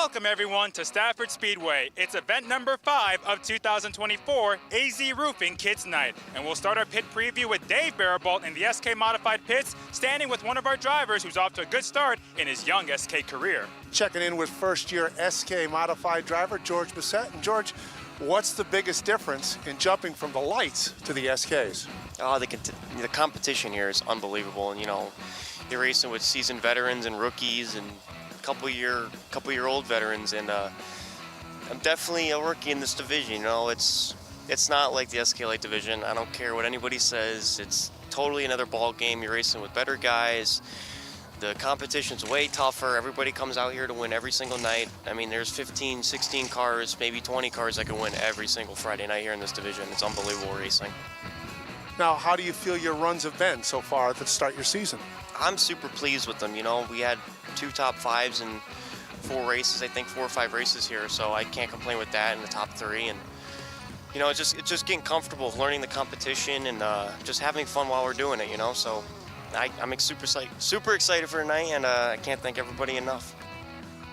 Welcome everyone to Stafford Speedway. It's event number 5 of 2024 AZ Roofing Kids Night. And we'll start our pit preview with Dave Barabalt in the SK Modified pits, standing with one of our drivers who's off to a good start in his young SK career. Checking in with first-year SK Modified driver George Bissett. And George, what's the biggest difference in jumping from the lights to the SKs? Oh, the competition here is unbelievable. And, you know, you're racing with seasoned veterans and rookies and couple-year-old veterans, and I'm definitely a rookie in this division. You know, it's not like the SK Light division. I don't care what anybody says. It's totally another ball game. You're racing with better guys. The competition's way tougher. Everybody comes out here to win every single night. I mean, there's 15, 16 cars, maybe 20 cars that can win every single Friday night here in this division. It's unbelievable racing. Now, how do you feel your runs have been so far to start your season? I'm super pleased with them. You know, we had 2 top 5s in 4 races, I think 4 or 5 races here, so I can't complain with that in the top 3. And you know, it's just getting comfortable, learning the competition, and just having fun while we're doing it. You know, so I'm super excited for tonight, and I can't thank everybody enough.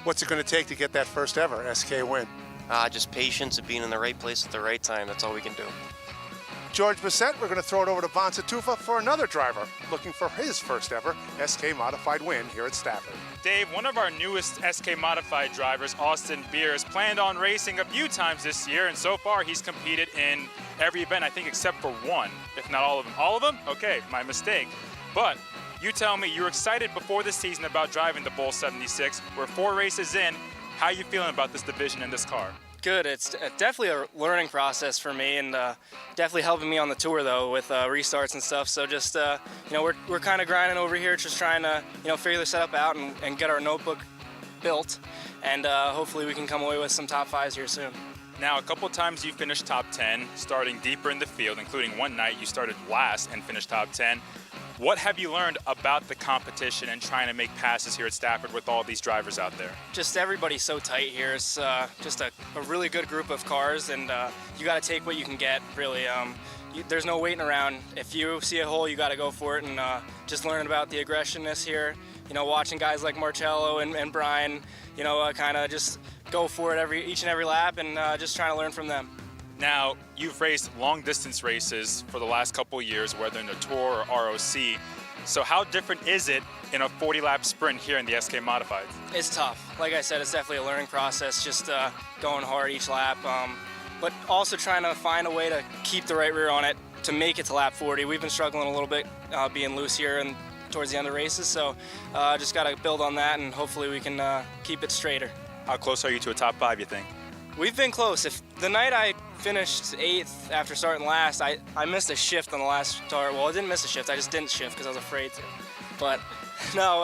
What's it going to take to get that first ever SK win? Just patience and being in the right place at the right time. That's all we can do. George Bissett, we're going to throw it over to Bon Satufa for another driver looking for his first ever SK Modified win here at Stafford. Dave, one of our newest SK Modified drivers, Austin Beers, planned on racing a few times this year, and so far he's competed in every event, I think, except for one, if not all of them. All of them? Okay, my mistake. But you tell me, you were excited before the season about driving the Bull 76. We're 4 races in. How are you feeling about this division and this car? Good. It's definitely a learning process for me, and definitely helping me on the tour though with restarts and stuff. So just you know, we're kind of grinding over here, just trying to figure the setup out and get our notebook built, and hopefully we can come away with some top 5s here soon. Now, a couple times you finished top 10, starting deeper in the field, including one night you started last and finished top 10. What have you learned about the competition and trying to make passes here at Stafford with all these drivers out there? Just everybody's so tight here. It's just a really good group of cars, and you got to take what you can get, really. There's no waiting around. If you see a hole, you got to go for it, and just learning about the aggressiveness here, watching guys like Marcello and Brian, kind of just go for it each and every lap, and just trying to learn from them. Now, you've raced long-distance races for the last couple of years, whether in the Tour or ROC. So how different is it in a 40-lap sprint here in the SK Modified? It's tough. Like I said, it's definitely a learning process, just going hard each lap, but also trying to find a way to keep the right rear on it to make it to lap 40. We've been struggling a little bit being loose here and towards the end of races, so just got to build on that, and hopefully we can keep it straighter. How close are you to a top 5, you think? We've been close. If the night I finished 8th after starting last, I missed a shift on the last start. Well, I didn't miss a shift. I just didn't shift because I was afraid to. But no,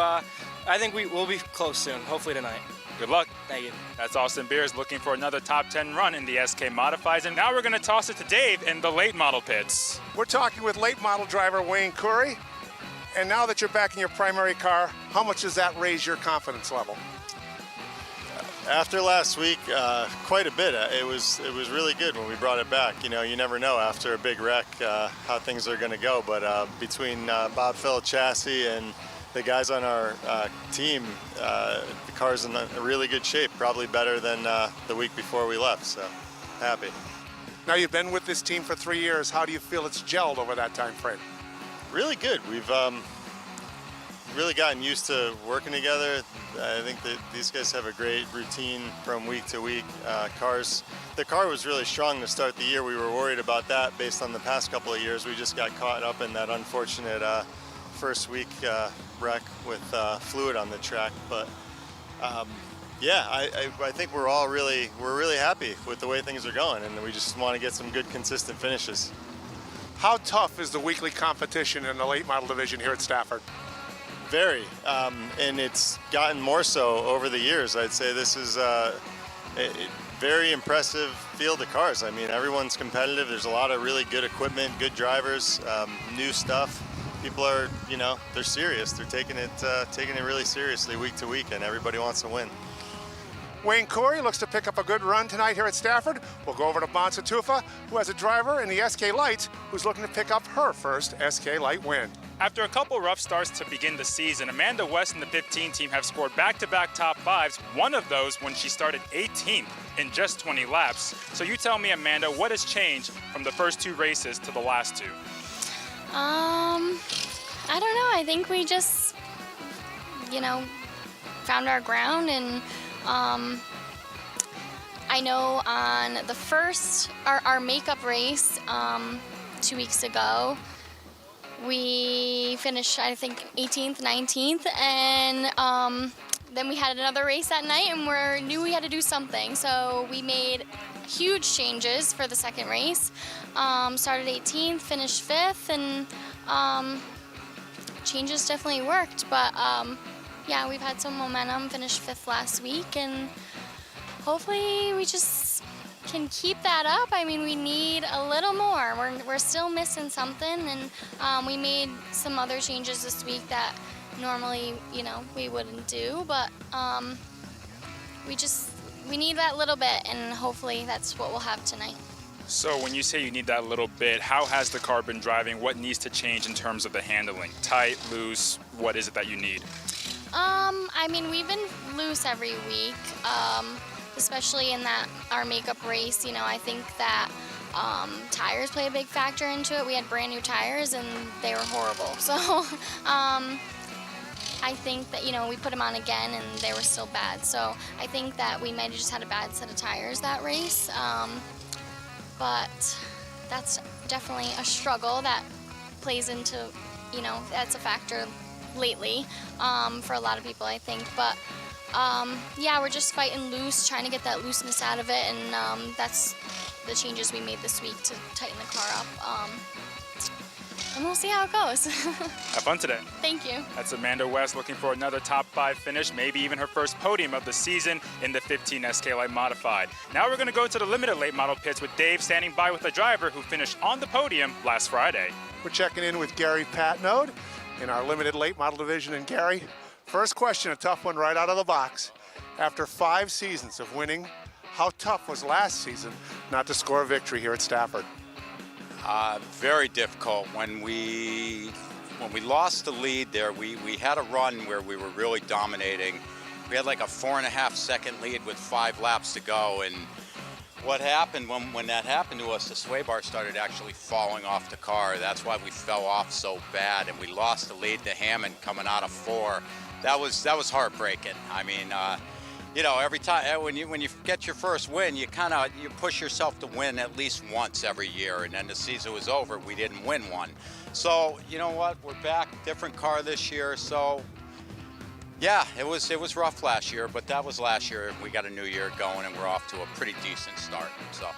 I think we'll be close soon, hopefully tonight. Good luck. Thank you. That's Austin Beers looking for another top 10 run in the SK Modifieds. And now we're going to toss it to Dave in the late model pits. We're talking with late model driver Wayne Curry. And now that you're back in your primary car, how much does that raise your confidence level? After last week, quite a bit. It was really good when we brought it back. You know, you never know after a big wreck how things are going to go. But between Bob Fell Chassis and the guys on our team, the car's in a really good shape. Probably better than the week before we left. So happy. Now you've been with this team for 3 years. How do you feel it's gelled over that time frame? Really good. We've really gotten used to working together. I think that these guys have a great routine from week to week. The car was really strong to start the year. We were worried about that based on the past couple of years. We just got caught up in that unfortunate first week wreck with fluid on the track. But yeah, I think we're really happy with the way things are going, and we just want to get some good consistent finishes. How tough is the weekly competition in the late model division here at Stafford? Very, and it's gotten more so over the years. I'd say this is a very impressive field of cars. I mean, everyone's competitive. There's a lot of really good equipment, good drivers, new stuff. People are, they're serious. They're taking it really seriously week to week, and everybody wants to win. Wayne Corey looks to pick up a good run tonight here at Stafford. We'll go over to Bonsa Tufa, who has a driver in the SK Lights, who's looking to pick up her first SK Light win. After a couple rough starts to begin the season, Amanda West and the 15 team have scored back-to-back top fives, one of those when she started 18th in just 20 laps. So you tell me, Amanda, what has changed from the first two races to the last two? I don't know. I think we just, found our ground, and I know on the first, our makeup race 2 weeks ago, we finished, I think, 18th, 19th, and then we had another race that night, and we knew we had to do something. So we made huge changes for the second race. Started 18th, finished 5th, and changes definitely worked. But yeah, we've had some momentum, finished 5th last week, and hopefully we just can keep that up. I mean, we need a little more. We're still missing something, and we made some other changes this week that normally, we wouldn't do, but we need that little bit, and hopefully that's what we'll have tonight. So when you say you need that little bit, how has the car been driving? What needs to change in terms of the handling? Tight, loose, what is it that you need? I mean, we've been loose every week, especially in our makeup race. I think that tires play a big factor into it. We had brand new tires, and they were horrible. So I think that, we put them on again, and they were still bad. So I think that we might have just had a bad set of tires that race. But that's definitely a struggle that plays into, that's a factor lately for a lot of people, I think. But yeah, we're just fighting loose, trying to get that looseness out of it, and that's the changes we made this week to tighten the car up. And we'll see how it goes. Have fun today. Thank you. That's Amanda West looking for another top 5 finish, maybe even her first podium of the season in the 15 SK Light Modified. Now we're going to go to the limited late model pits with Dave standing by with the driver who finished on the podium last Friday. We're checking in with Gary Patnode in our limited late model division. And Gary, first question, a tough one right out of the box. After 5 seasons of winning, how tough was last season not to score a victory here at Stafford? Very difficult. When we lost the lead there, we had a run where we were really dominating. We had like a 4.5 second lead with 5 laps to go, and what happened when that happened to us, the sway bar started actually falling off the car. That's why we fell off so bad, and we lost the lead to Hammond coming out of 4. That was heartbreaking. I mean, every time when you get your first win, you push yourself to win at least once every year, and then the season was over, we didn't win one. So you know what, we're back, different car this year. So yeah, it was rough last year, but that was last year. We got a new year going, and we're off to a pretty decent start. So,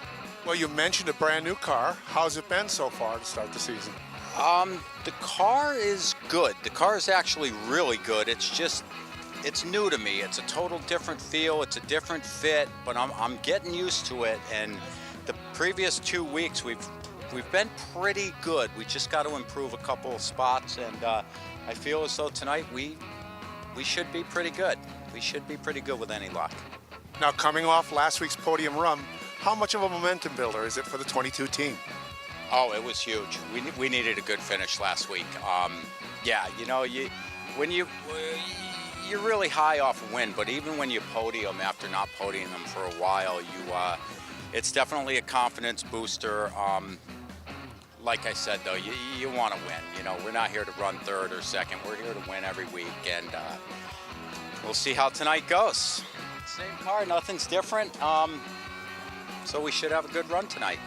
well, you mentioned a brand new car. How's it been so far to start the season? The car is good. The car is actually really good. It's new to me. It's a total different feel. It's a different fit, but I'm getting used to it. And the previous 2 weeks, we've been pretty good. We just got to improve a couple of spots, and I feel as though tonight we should be pretty good. We should be pretty good with any luck. Now, coming off last week's podium run, how much of a momentum builder is it for the 22 team? Oh, it was huge. We needed a good finish last week. Yeah, you're really high off a win, but even when you podium after not podiuming them for a while, it's definitely a confidence booster. Like I said, though, you want to win. We're not here to run third or second. We're here to win every week, and we'll see how tonight goes. Same car, nothing's different. So we should have a good run tonight.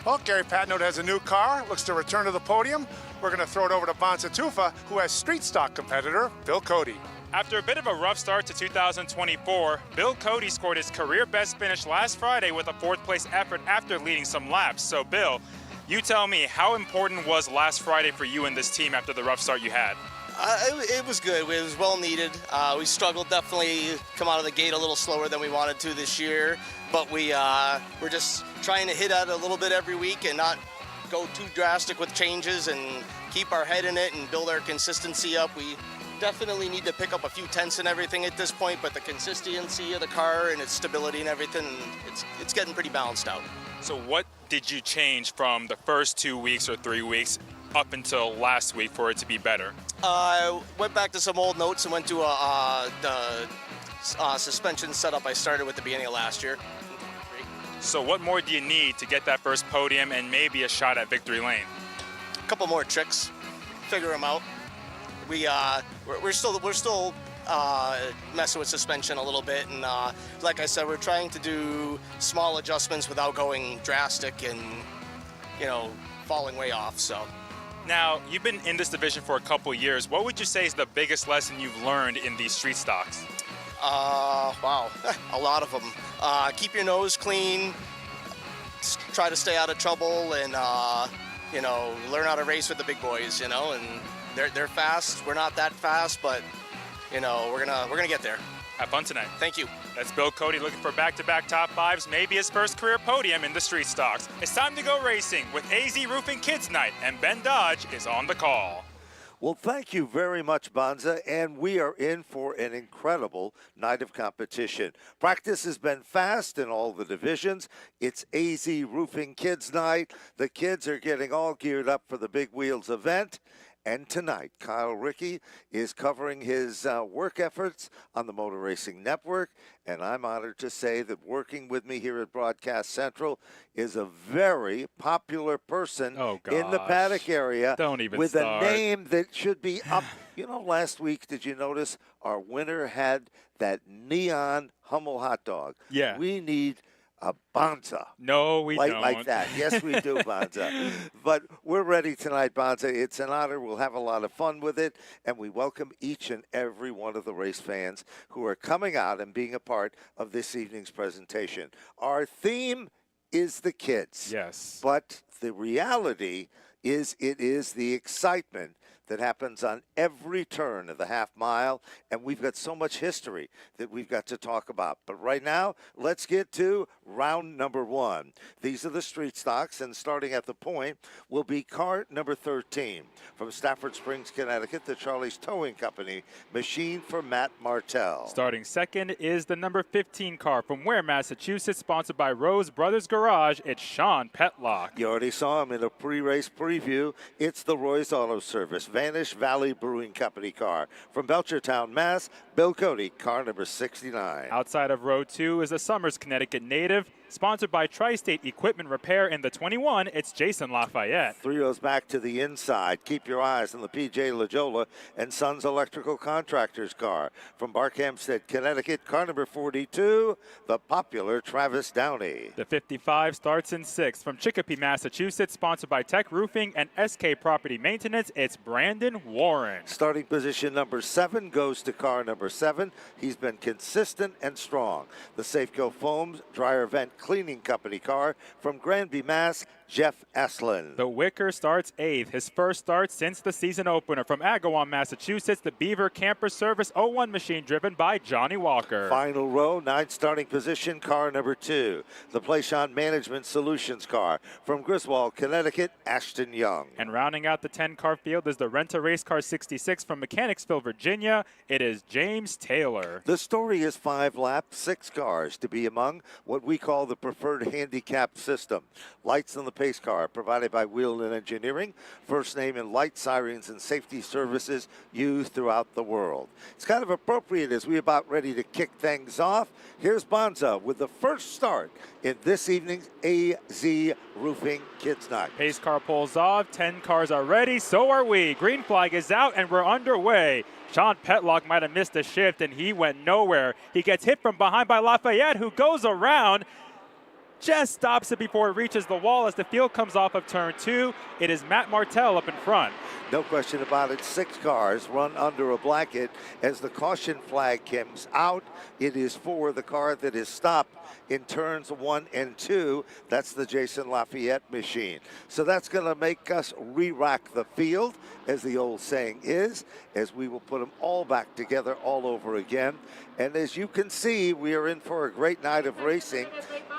Well, Gary Patnode has a new car, looks to return to the podium. We're going to throw it over to Bonsa Tufa, who has street stock competitor Bill Cody. After a bit of a rough start to 2024, Bill Cody scored his career best finish last Friday with a 4th place effort after leading some laps. So Bill, you tell me, how important was last Friday for you and this team after the rough start you had? It was good. It was well needed. We struggled, definitely come out of the gate a little slower than we wanted to this year, but we're just trying to hit out a little bit every week and not go too drastic with changes and keep our head in it and build our consistency up. definitely need to pick up a few tenths and everything at this point, but the consistency of the car and its stability and everything, it's getting pretty balanced out. So what did you change from the first 2 weeks or 3 weeks up until last week for it to be better? I went back to some old notes and went to the suspension setup I started with the beginning of last year. So what more do you need to get that first podium and maybe a shot at victory lane? A couple more tricks, figure them out. We're still messing with suspension a little bit, and like I said, we're trying to do small adjustments without going drastic and falling way off. So. Now, you've been in this division for a couple years. What would you say is the biggest lesson you've learned in these street stocks? Wow, a lot of them. Keep your nose clean, try to stay out of trouble, and learn how to race with the big boys. And they're fast. We're not that fast, but we're gonna get there. Have fun tonight. Thank you. That's Bill Cody looking for back-to-back top fives, maybe his first career podium in the street stocks. It's time to go racing with AZ Roofing Kids Night, and Ben Dodge is on the call. Well, thank you very much, Bonza, and we are in for an incredible night of competition. Practice has been fast in all the divisions. It's AZ Roofing Kids Night. The kids are getting all geared up for the Big Wheels event. And tonight, Kyle Rickey is covering his work efforts on the Motor Racing Network. And I'm honored to say that working with me here at Broadcast Central is a very popular person in the paddock area. Don't even with start. A name that should be up. Last week, did you notice our winner had that neon Hummel hot dog? Yeah. We need a Bonza. No, we don't. Like that. Yes, we do, Bonza. But we're ready tonight, Bonza. It's an honor. We'll have a lot of fun with it. And we welcome each and every one of the race fans who are coming out and being a part of this evening's presentation. Our theme is the kids. Yes. But the reality is it is the excitement that happens on every turn of the half mile, and we've got so much history that we've got to talk about. But right now, let's get to round number one. These are the street stocks, and starting at the point will be car number 13 from Stafford Springs, Connecticut, the Charlie's Towing Company machine for Matt Martell. Starting second is the number 15 car from Ware, Massachusetts, sponsored by Rose Brothers Garage. It's Sean Petlock. You already saw him in a pre-race preview. It's the Roy's Auto Service Vanish Valley Brewing Company car. From Belchertown, Mass., Bill Cody, car number 69. Outside of row 2 is a Somers, Connecticut native, sponsored by Tri-State Equipment Repair. In the 21, it's Jason Lafayette. 3 rows back to the inside. Keep your eyes on the P.J. LaJola and Sons Electrical Contractors car. From Barkhamsted, Connecticut, car number 42, the popular Travis Downey. The 55 starts in 6th. From Chicopee, Massachusetts, sponsored by Tech Roofing and SK Property Maintenance, it's Brandon Warren. Starting position number 7 goes to car number 7. He's been consistent and strong. The Safeco Foams Dryer Vent Cleaning Company car from Granby, Mass., Jeff Eslin. The Wicker starts 8th, his first start since the season opener. From Agawam, Massachusetts, the Beaver Camper Service 01 machine driven by Johnny Walker. Final row, 9th starting position, car number 2. The Playshon Management Solutions car from Griswold, Connecticut, Ashton Young. And rounding out the 10-car field is the Renta Race Car 66 from Mechanicsville, Virginia. It is James Taylor. The story is 5 laps, 6 cars to be among what we call the preferred handicap system. Lights on the pace car provided by Wheeland Engineering, first name in light, sirens, and safety services used throughout the world. It's kind of appropriate as we're about ready to kick things off. Here's Bonza with the first start in this evening's AZ Roofing Kids Night. Pace car pulls off, 10 cars are ready, so are we. Green flag is out and we're underway. Sean Petlock might have missed a shift and he went nowhere. He gets hit from behind by Lafayette, who goes around, just stops it before it reaches the wall as the field comes off of turn 2. It is Matt Martell up in front. No question about it. 6 cars run under a blanket as the caution flag comes out. It is for the car that is stopped in turns 1 and 2. That's the Jason Lafayette machine. So that's going to make us re-rack the field, as the old saying is, as we will put them all back together all over again. And as you can see, we are in for a great night of racing.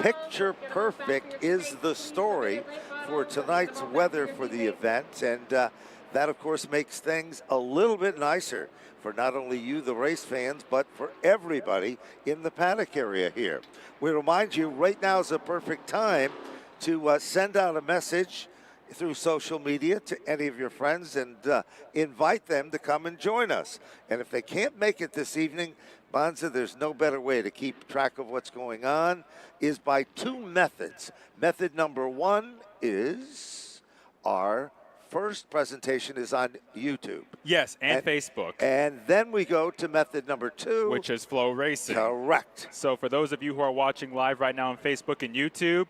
Picture perfect is the story for tonight's weather for the event. And That, of course, makes things a little bit nicer for not only you, the race fans, but for everybody in the paddock area here. We remind you, right now is a perfect time to send out a message through social media to any of your friends and invite them to come and join us. And if they can't make it this evening, Bonza, there's no better way to keep track of what's going on is by two methods. Method number one is our first presentation is on YouTube. Yes, and Facebook. And then we go to method number two, which is FloRacing. Correct. So for those of you who are watching live right now on Facebook and YouTube,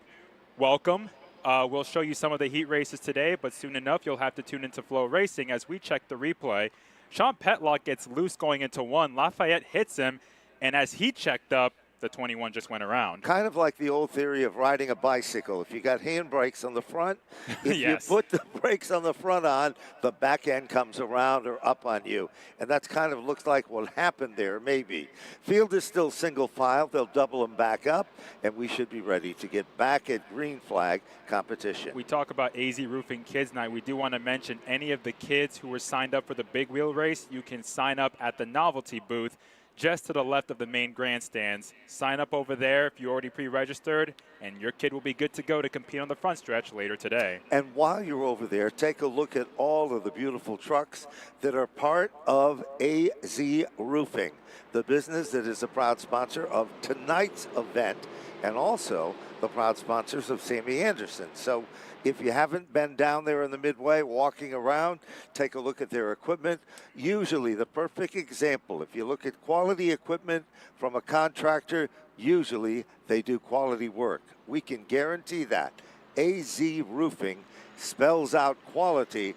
welcome. We'll show you some of the heat races today, but soon enough you'll have to tune into FloRacing as we check the replay. Sean Petlock gets loose going into one. Lafayette hits him, and as he checked up, the 21 just went around. Kind of like the old theory of riding a bicycle. If you got handbrakes on the front, if yes. you put the brakes on the front on, the back end comes around or up on you. And that's kind of looks like what happened there, maybe. Field is still single file. They'll double them back up, and we should be ready to get back at green flag competition. We talk about AZ Roofing Kids Night. We do want to mention any of the kids who were signed up for the big wheel race, you can sign up at the novelty booth just to the left of the main grandstands. Sign up over there if you already pre-registered, and your kid will be good to go to compete on the front stretch later today. And while you're over there, take a look at all of the beautiful trucks that are part of AZ Roofing, the business that is a proud sponsor of tonight's event and also the proud sponsors of Sammy Anderson. So if you haven't been down there in the Midway walking around, take a look at their equipment. Usually the perfect example, if you look at quality equipment from a contractor, usually they do quality work. We can guarantee that. AZ Roofing spells out quality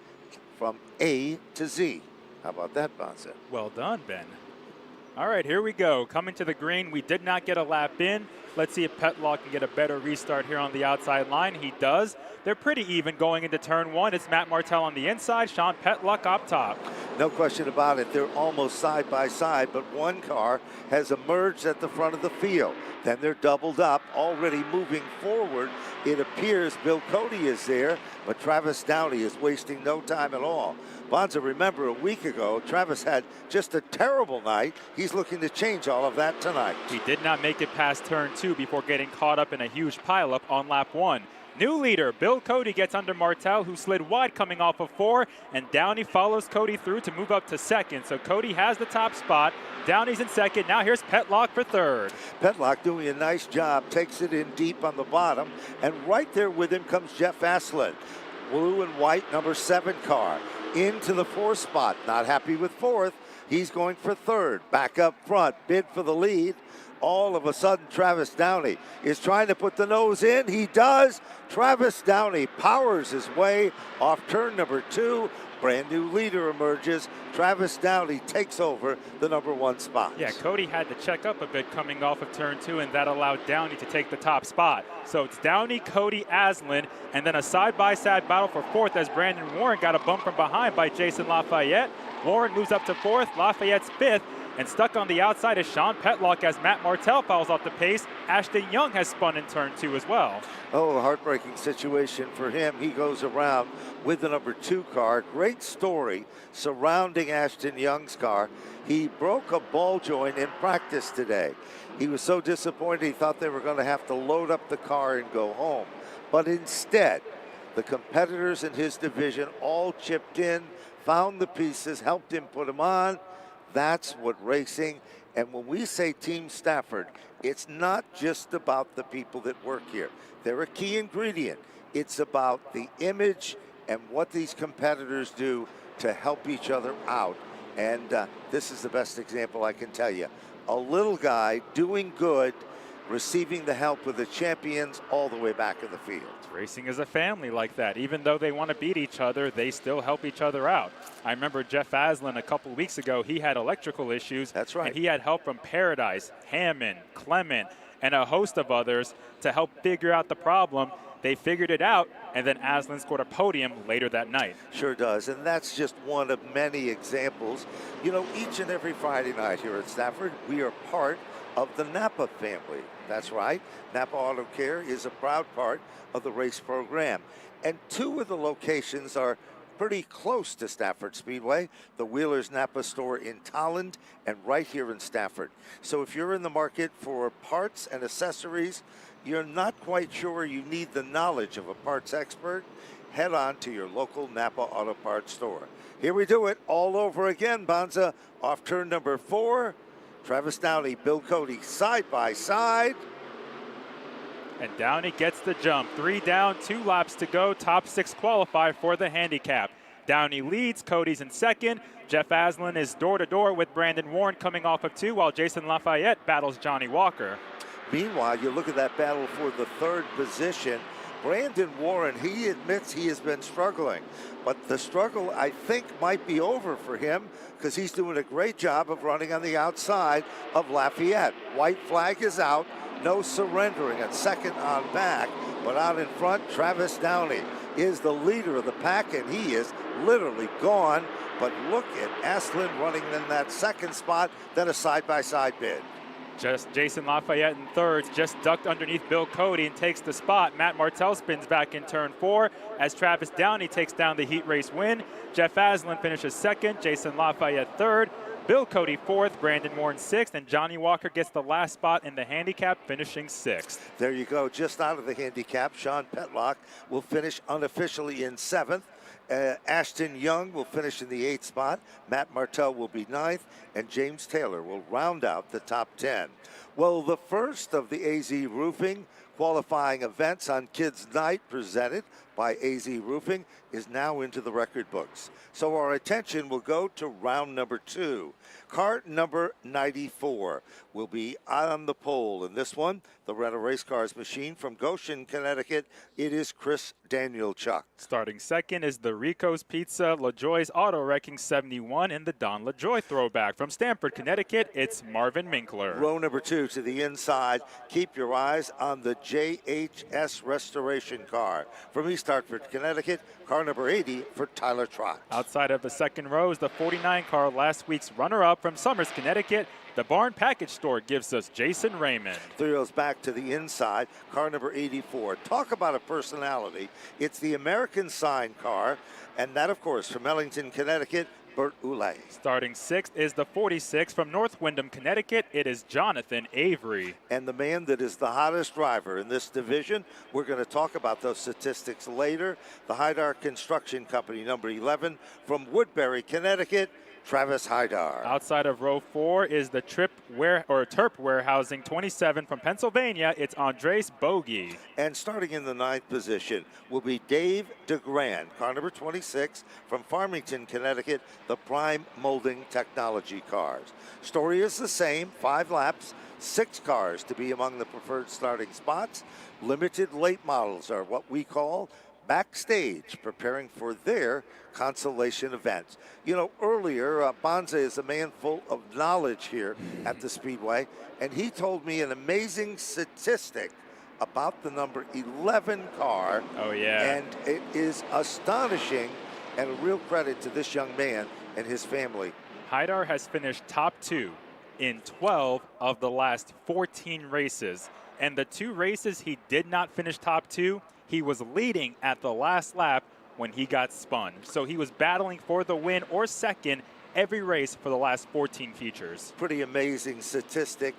from A to Z. How about that, Bonza? Well done, Ben. All right, here we go. Coming to the green, we did not get a lap in. Let's see if Petlock can get a better restart here on the outside line. He does. They're pretty even going into turn one. It's Matt Martell on the inside, Sean Petlock up top. No question about it. They're almost side by side, but one car has emerged at the front of the field. Then they're doubled up, already moving forward. It appears Bill Cody is there, but Travis Downey is wasting no time at all. Bonza, remember a week ago, Travis had just a terrible night. He's looking to change all of that tonight. He did not make it past turn two before getting caught up in a huge pileup on lap one. New leader, Bill Cody gets under Martell, who slid wide coming off of four, and Downey follows Cody through to move up to second. So Cody has the top spot. Downey's in second. Now here's Petlock for third. Petlock doing a nice job, takes it in deep on the bottom, and right there with him comes Jeff Aslin. Blue and white number 7 car into the 4th spot. Not happy with 4th. He's going for 3rd. Back up front, bid for the lead. All of a sudden, Travis Downey is trying to put the nose in. He does. Travis Downey powers his way off turn number 2. Brand new leader emerges. Travis Downey takes over the number 1 spot. Yeah, Cody had to check up a bit coming off of turn 2, and that allowed Downey to take the top spot. So it's Downey, Cody, Aslin, and then a side-by-side battle for 4th as Brandon Warren got a bump from behind by Jason Lafayette. Warren moves up to 4th, Lafayette's 5th, and stuck on the outside is Sean Petlock as Matt Martell falls off the pace. Ashton Young has spun in turn 2 as well. Oh, a heartbreaking situation for him. He goes around with the number 2 car. Great story surrounding Ashton Young's car. He broke a ball joint in practice today. He was so disappointed he thought they were going to have to load up the car and go home. But instead, the competitors in his division all chipped in, found the pieces, helped him put them on. That's what racing, and when we say Team Stafford, it's not just about the people that work here. They're a key ingredient. It's about the image and what these competitors do to help each other out. And this is the best example I can tell you. A little guy doing good, receiving the help of the champions all the way back in the field. Racing is a family like that. Even though they want to beat each other, they still help each other out. I remember Jeff Aslin a couple weeks ago, he had electrical issues. That's right. And he had help from Paradise, Hammond, Clement, and a host of others to help figure out the problem. They figured it out, and then Aslin scored a podium later that night. Sure does, and that's just one of many examples. You know, each and every Friday night here at Stafford, we are part of the Napa family. That's right. Napa Auto Care is a proud part of the race program. And 2 of the locations are pretty close to Stafford Speedway, the Wheelers Napa store in Tolland and right here in Stafford. So if you're in the market for parts and accessories, you're not quite sure you need the knowledge of a parts expert, head on to your local Napa Auto Parts store. Here we do it all over again, Bonza. Off turn number 4, Travis Downey, Bill Cody side by side. And Downey gets the jump. 3 down, 2 laps to go. Top 6 qualify for the handicap. Downey leads, Cody's in second. Jeff Aslan is door-to-door with Brandon Warren coming off of 2, while Jason Lafayette battles Johnny Walker. Meanwhile, you look at that battle for the 3rd position. Brandon Warren, he admits he has been struggling, but the struggle, I think, might be over for him because he's doing a great job of running on the outside of Lafayette. White flag is out, no surrendering at second on back, but out in front, Travis Downey is the leader of the pack, and he is literally gone. But look at Aslan running in that second spot, then a side-by-side bid. Just Jason Lafayette in third, just ducked underneath Bill Cody and takes the spot. Matt Martell spins back in turn 4 as Travis Downey takes down the heat race win. Jeff Aslan finishes second, Jason Lafayette third, Bill Cody 4th, Brandon Warren 6th, and Johnny Walker gets the last spot in the handicap, finishing 6th. There you go, just out of the handicap. Sean Petlock will finish unofficially in 7th. Ashton Young will finish in the 8th spot. Matt Martell will be 9th, and James Taylor will round out the top 10. Well, the first of the AZ Roofing qualifying events on Kids Night presented by AZ Roofing is now into the record books. So our attention will go to round number 2. Car number 94 will be on the pole. In this one, the Rental Race Cars machine from Goshen, Connecticut, it is Chris Danielchuk. Starting second is the Rico's Pizza LaJoy's Auto Wrecking 71 and the Don LaJoy throwback. From Stamford, Connecticut, it's Marvin Minkler. Row number 2 to the inside. Keep your eyes on the JHS Restoration car. From East Hartford, Connecticut, car number 80 for Tyler Trott. Outside of the second row is the 49 car, last week's runner-up from Somers, Connecticut. The Barn Package Store gives us Jason Raymond. 3 rows back to the inside, car number 84. Talk about a personality. It's the American Sign car, and that, of course, from Ellington, Connecticut, Bert Ulay. Starting 6th is the 46 from North Windham, Connecticut. It is Jonathan Avery. And the man that is the hottest driver in this division, we're going to talk about those statistics later. The Haidar Construction Company, number 11 from Woodbury, Connecticut, Travis Haidar. Outside of row 4 is the Terp Warehousing 27 from Pennsylvania. It's Andres Bogey. And starting in the 9th position will be Dave DeGrand, car number 26 from Farmington, Connecticut, the Prime Molding Technology cars. Story is the same, 5 laps, 6 cars to be among the preferred starting spots. Limited late models are what we call backstage, preparing for their consolation events. You know, earlier, Bonza is a man full of knowledge here at the Speedway, and he told me an amazing statistic about the number 11 car. Oh, yeah. And it is astonishing and a real credit to this young man and his family. Haidar has finished top 2 in 12 of the last 14 races. And the 2 races he did not finish top 2, he was leading at the last lap when he got spun. So he was battling for the win or second every race for the last 14 features. Pretty amazing statistic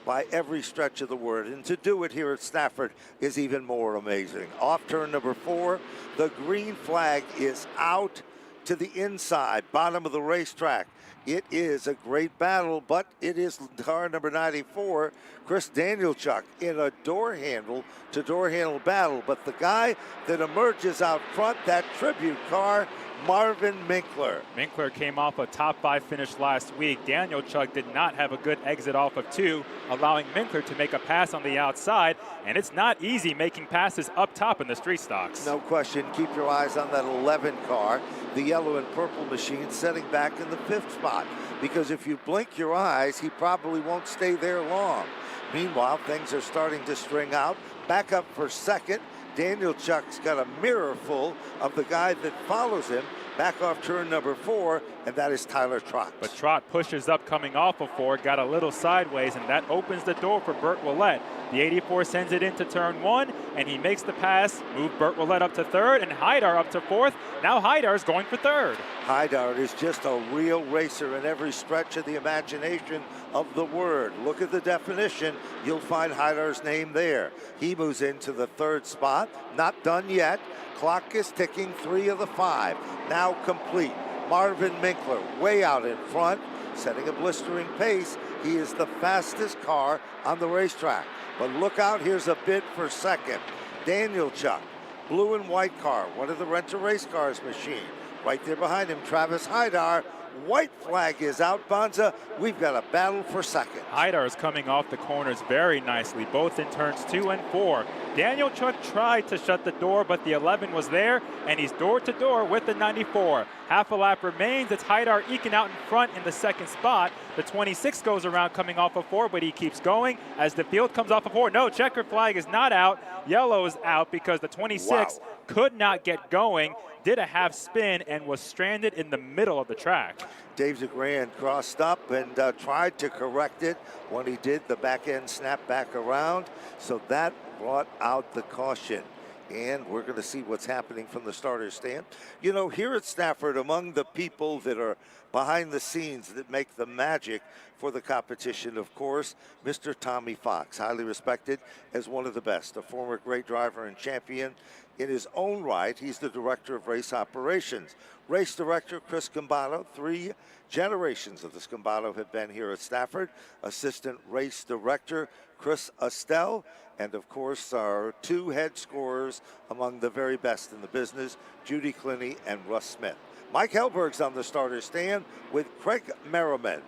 by every stretch of the word. And to do it here at Stafford is even more amazing. Off turn number 4, the green flag is out to the inside, bottom of the racetrack. It is a great battle, but it is car number 94, Chris Danielchuk, in a door handle to door handle battle. But the guy that emerges out front, that tribute car, Marvin Minkler. Minkler came off a top 5 finish last week. Danielchuk did not have a good exit off of 2, allowing Minkler to make a pass on the outside. And it's not easy making passes up top in the street stocks. No question. Keep your eyes on that 11 car, the yellow and purple machine, setting back in the 5th spot. Because if you blink your eyes, he probably won't stay there long. Meanwhile, things are starting to string out. Back up for second. Danielchuk's got a mirror full of the guy that follows him, back off turn number 4, and that is Tyler Trott. But Trott pushes up coming off of 4, got a little sideways, and that opens the door for Burt Willett. The 84 sends it into turn 1, and he makes the pass, move Burt Willett up to 3rd, and Haidar up to 4th. Now Haidar's going for 3rd. Haidar is just a real racer in every stretch of the imagination of the word. Look at the definition. You'll find Haidar's name there. He moves into the 3rd spot. Not done yet. Clock is ticking. 3 of the 5. Now complete. Marvin Minkler way out in front, setting a blistering pace. He is the fastest car on the racetrack. But look out, here's a bid for 2nd. Daniel Chuck, blue and white car, one of the rent-a-race cars machine. Right there behind him, Travis Haidar. White flag is out, Bonza. We've got a battle for 2nd. Haidar is coming off the corners very nicely, both in turns 2 and 4. Daniel Chuck tried to shut the door, but the 11 was there, and he's door to door with the 94. Half a lap remains. It's Haidar eking out in front in the 2nd spot. The 26 goes around coming off of 4, but he keeps going as the field comes off of 4. No, checkered flag is not out. Yellow is out because the 26 could not get going, did a half spin, and was stranded in the middle of the track. Dave DeGrand crossed up and tried to correct it. When he did, the back end snapped back around. So that brought out the caution. And we're going to see what's happening from the starter's stand. You know, here at Stafford, among the people that are behind the scenes that make the magic for the competition, of course, Mr. Tommy Fox, highly respected as one of the best, a former great driver and champion in his own right. He's the director of race operations. Race director Chris Scambato, 3 generations of the Scambato have been here at Stafford. Assistant race director Chris Estelle, and of course our 2 head scorers among the very best in the business, Judy Clinny and Russ Smith. Mike Helberg's on the starter stand with Craig Merriman.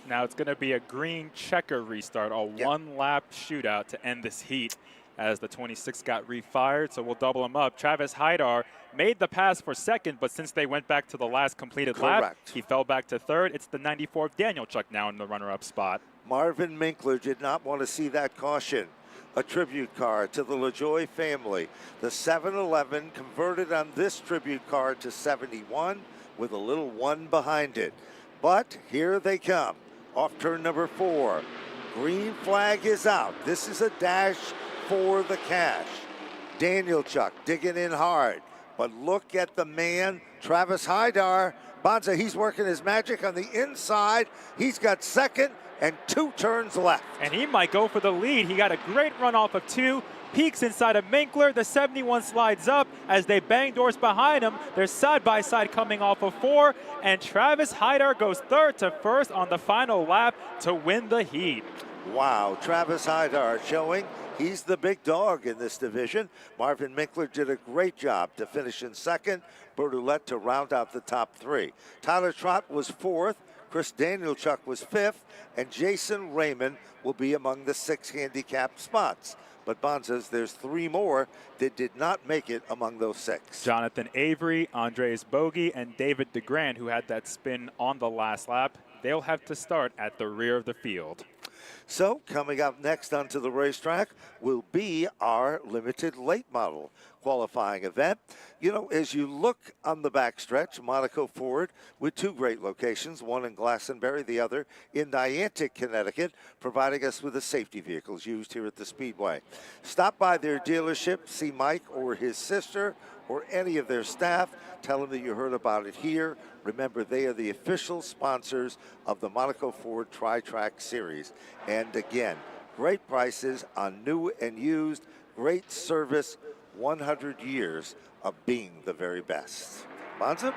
Now it's going to be a green checker restart, a 1-lap shootout to end this heat as the 26 got refired, so we'll double him up. Travis Haidar made the pass for 2nd, but since they went back to the last completed lap, he fell back to 3rd. It's the 94 Daniel Chuck now in the runner-up spot. Marvin Minkler did not want to see that caution. A tribute car to the LaJoie family. The 711 converted on this tribute car to 71 with a little 1 behind it. But here they come. Off turn number 4. Green flag is out. This is a dash for the cash. Daniel Chuck digging in hard. But look at the man, Travis Haidar. Bonza, he's working his magic on the inside. He's got 2nd and 2 turns left. And he might go for the lead. He got a great run off of 2. Peaks inside of Minkler. The 71 slides up as they bang doors behind him. They're side by side coming off of 4. And Travis Haidar goes 3rd to 1st on the final lap to win the heat. Wow, Travis Haidar showing he's the big dog in this division. Marvin Minkler did a great job to finish in 2nd. Bertolette to round out the top 3. Tyler Trott was 4th. Chris Danielchuk was 5th. And Jason Raymond will be among the 6 handicapped spots. But Bonzas, there's 3 more that did not make it among those 6. Jonathan Avery, Andres Bogie, and David DeGrand, who had that spin on the last lap. They'll have to start at the rear of the field. So coming up next onto the racetrack will be our limited late model qualifying event. You know, as you look on the backstretch, Monaco Ford with 2 great locations, one in Glastonbury, the other in Niantic, Connecticut, providing us with the safety vehicles used here at the Speedway. Stop by their dealership, see Mike or his sister or any of their staff. Tell them that you heard about it here. Remember, they are the official sponsors of the Monaco Ford Tri-Track Series. And again, great prices on new and used, great service, 100 years of being the very best. Bonza?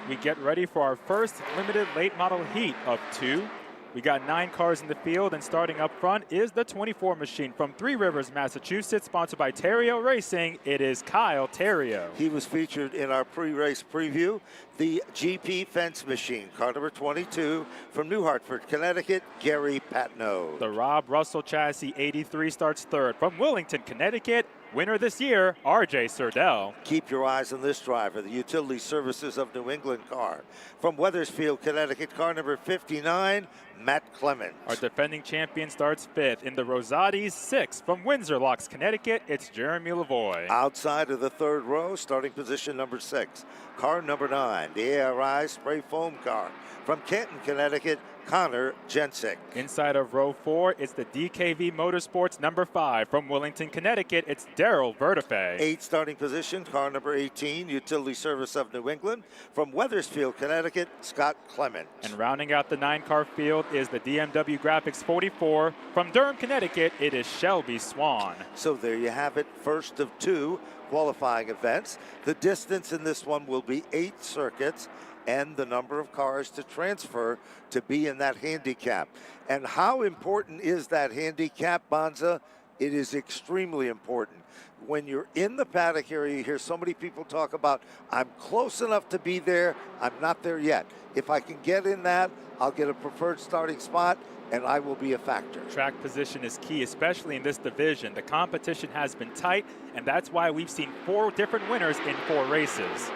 We get ready for our first limited late model heat of 2. We got 9 cars in the field, and starting up front is the 24 machine from Three Rivers, Massachusetts, sponsored by Terrio Racing. It is Kyle Terrio. He was featured in our pre-race preview. The GP fence machine, car number 22 from New Hartford, Connecticut, Gary Patno. The Rob Russell chassis 83 starts 3rd. From Willington, Connecticut, Winner this year, RJ Surdell. Keep your eyes on this driver, the Utility Services of New England car. From Wethersfield, Connecticut, car number 59, Matt Clement. Our defending champion starts 5th. In the Rosati's 6th. From Windsor Locks, Connecticut, it's Jeremy Lavoie. Outside of the 3rd row, starting position number 6, car number 9, the ARI spray foam car. From Canton, Connecticut, Connor Jensick. Inside of row 4, it's the DKV Motorsports number 5. From Wellington, Connecticut, it's Daryl Vertife. 8 starting position, car number 18, Utility Service of New England. From Wethersfield, Connecticut, Scott Clement. And rounding out the 9-car field is the DMW Graphics 44. From Durham, Connecticut, it is Shelby Swan. So there you have it, first of 2 qualifying events. The distance in this one will be 8 circuits, and the number of cars to transfer to be in that handicap. And how important is that handicap, Bonza? It is extremely important. When you're in the paddock area, you hear so many people talk about, I'm close enough to be there, I'm not there yet. If I can get in that, I'll get a preferred starting spot, and I will be a factor. Track position is key, especially in this division. The competition has been tight, and that's why we've seen 4 different winners in 4 races.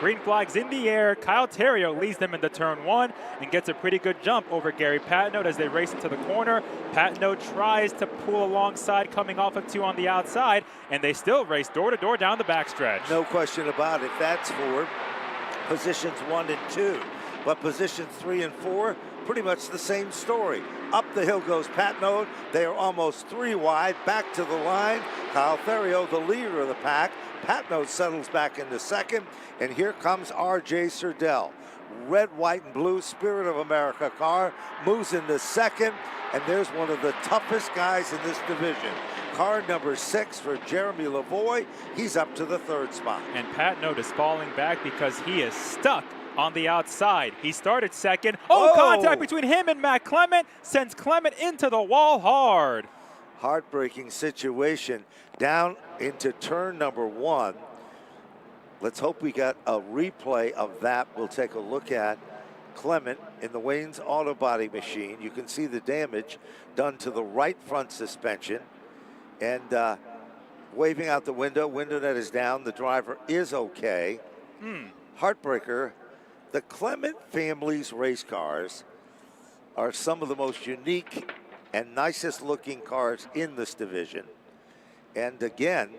Green flags in the air. Kyle Terrio leads them into turn 1 and gets a pretty good jump over Gary Patnode as they race into the corner. Patnode tries to pull alongside, coming off of 2 on the outside, and they still race door to door down the backstretch. No question about it. That's for positions 1 and 2. But positions 3 and 4, pretty much the same story. Up the hill goes Patnode. They are almost 3 wide. Back to the line. Kyle Terrio, the leader of the pack. Patnode settles back into 2nd, and here comes RJ Surdell. Red, white, and blue Spirit of America car moves into 2nd, and there's one of the toughest guys in this division. Car number 6 for Jeremy Lavoie. He's up to the 3rd spot. And Patnode is falling back because he is stuck on the outside. He started 2nd. Oh, contact between him and Matt Clement sends Clement into the wall hard. Heartbreaking situation down into turn number 1. Let's hope we got a replay of that. We'll take a look at Clement in the Wayne's Auto Body machine. You can see the damage done to the right front suspension. And waving out the window net is down. The driver is okay. Heartbreaker. The Clement family's race cars are some of the most unique and nicest looking cars in this division. And again,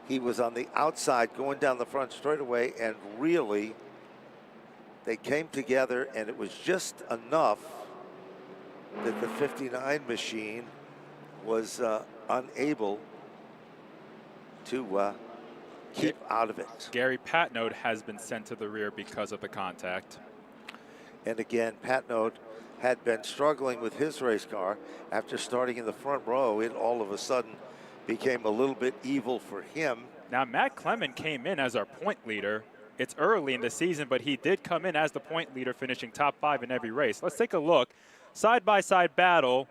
he was on the outside going down the front straightaway, and really they came together, and it was just enough that the 59 machine was unable to keep out of it. Gary Patnode has been sent to the rear because of the contact. And again, Patnode had been struggling with his race car. After starting in the front row, it all of a sudden became a little bit evil for him. Now, Matt Clement came in as our point leader. It's early in the season, but he did come in as the point leader, finishing top 5 in every race. Let's take a look. Side-by-side battle.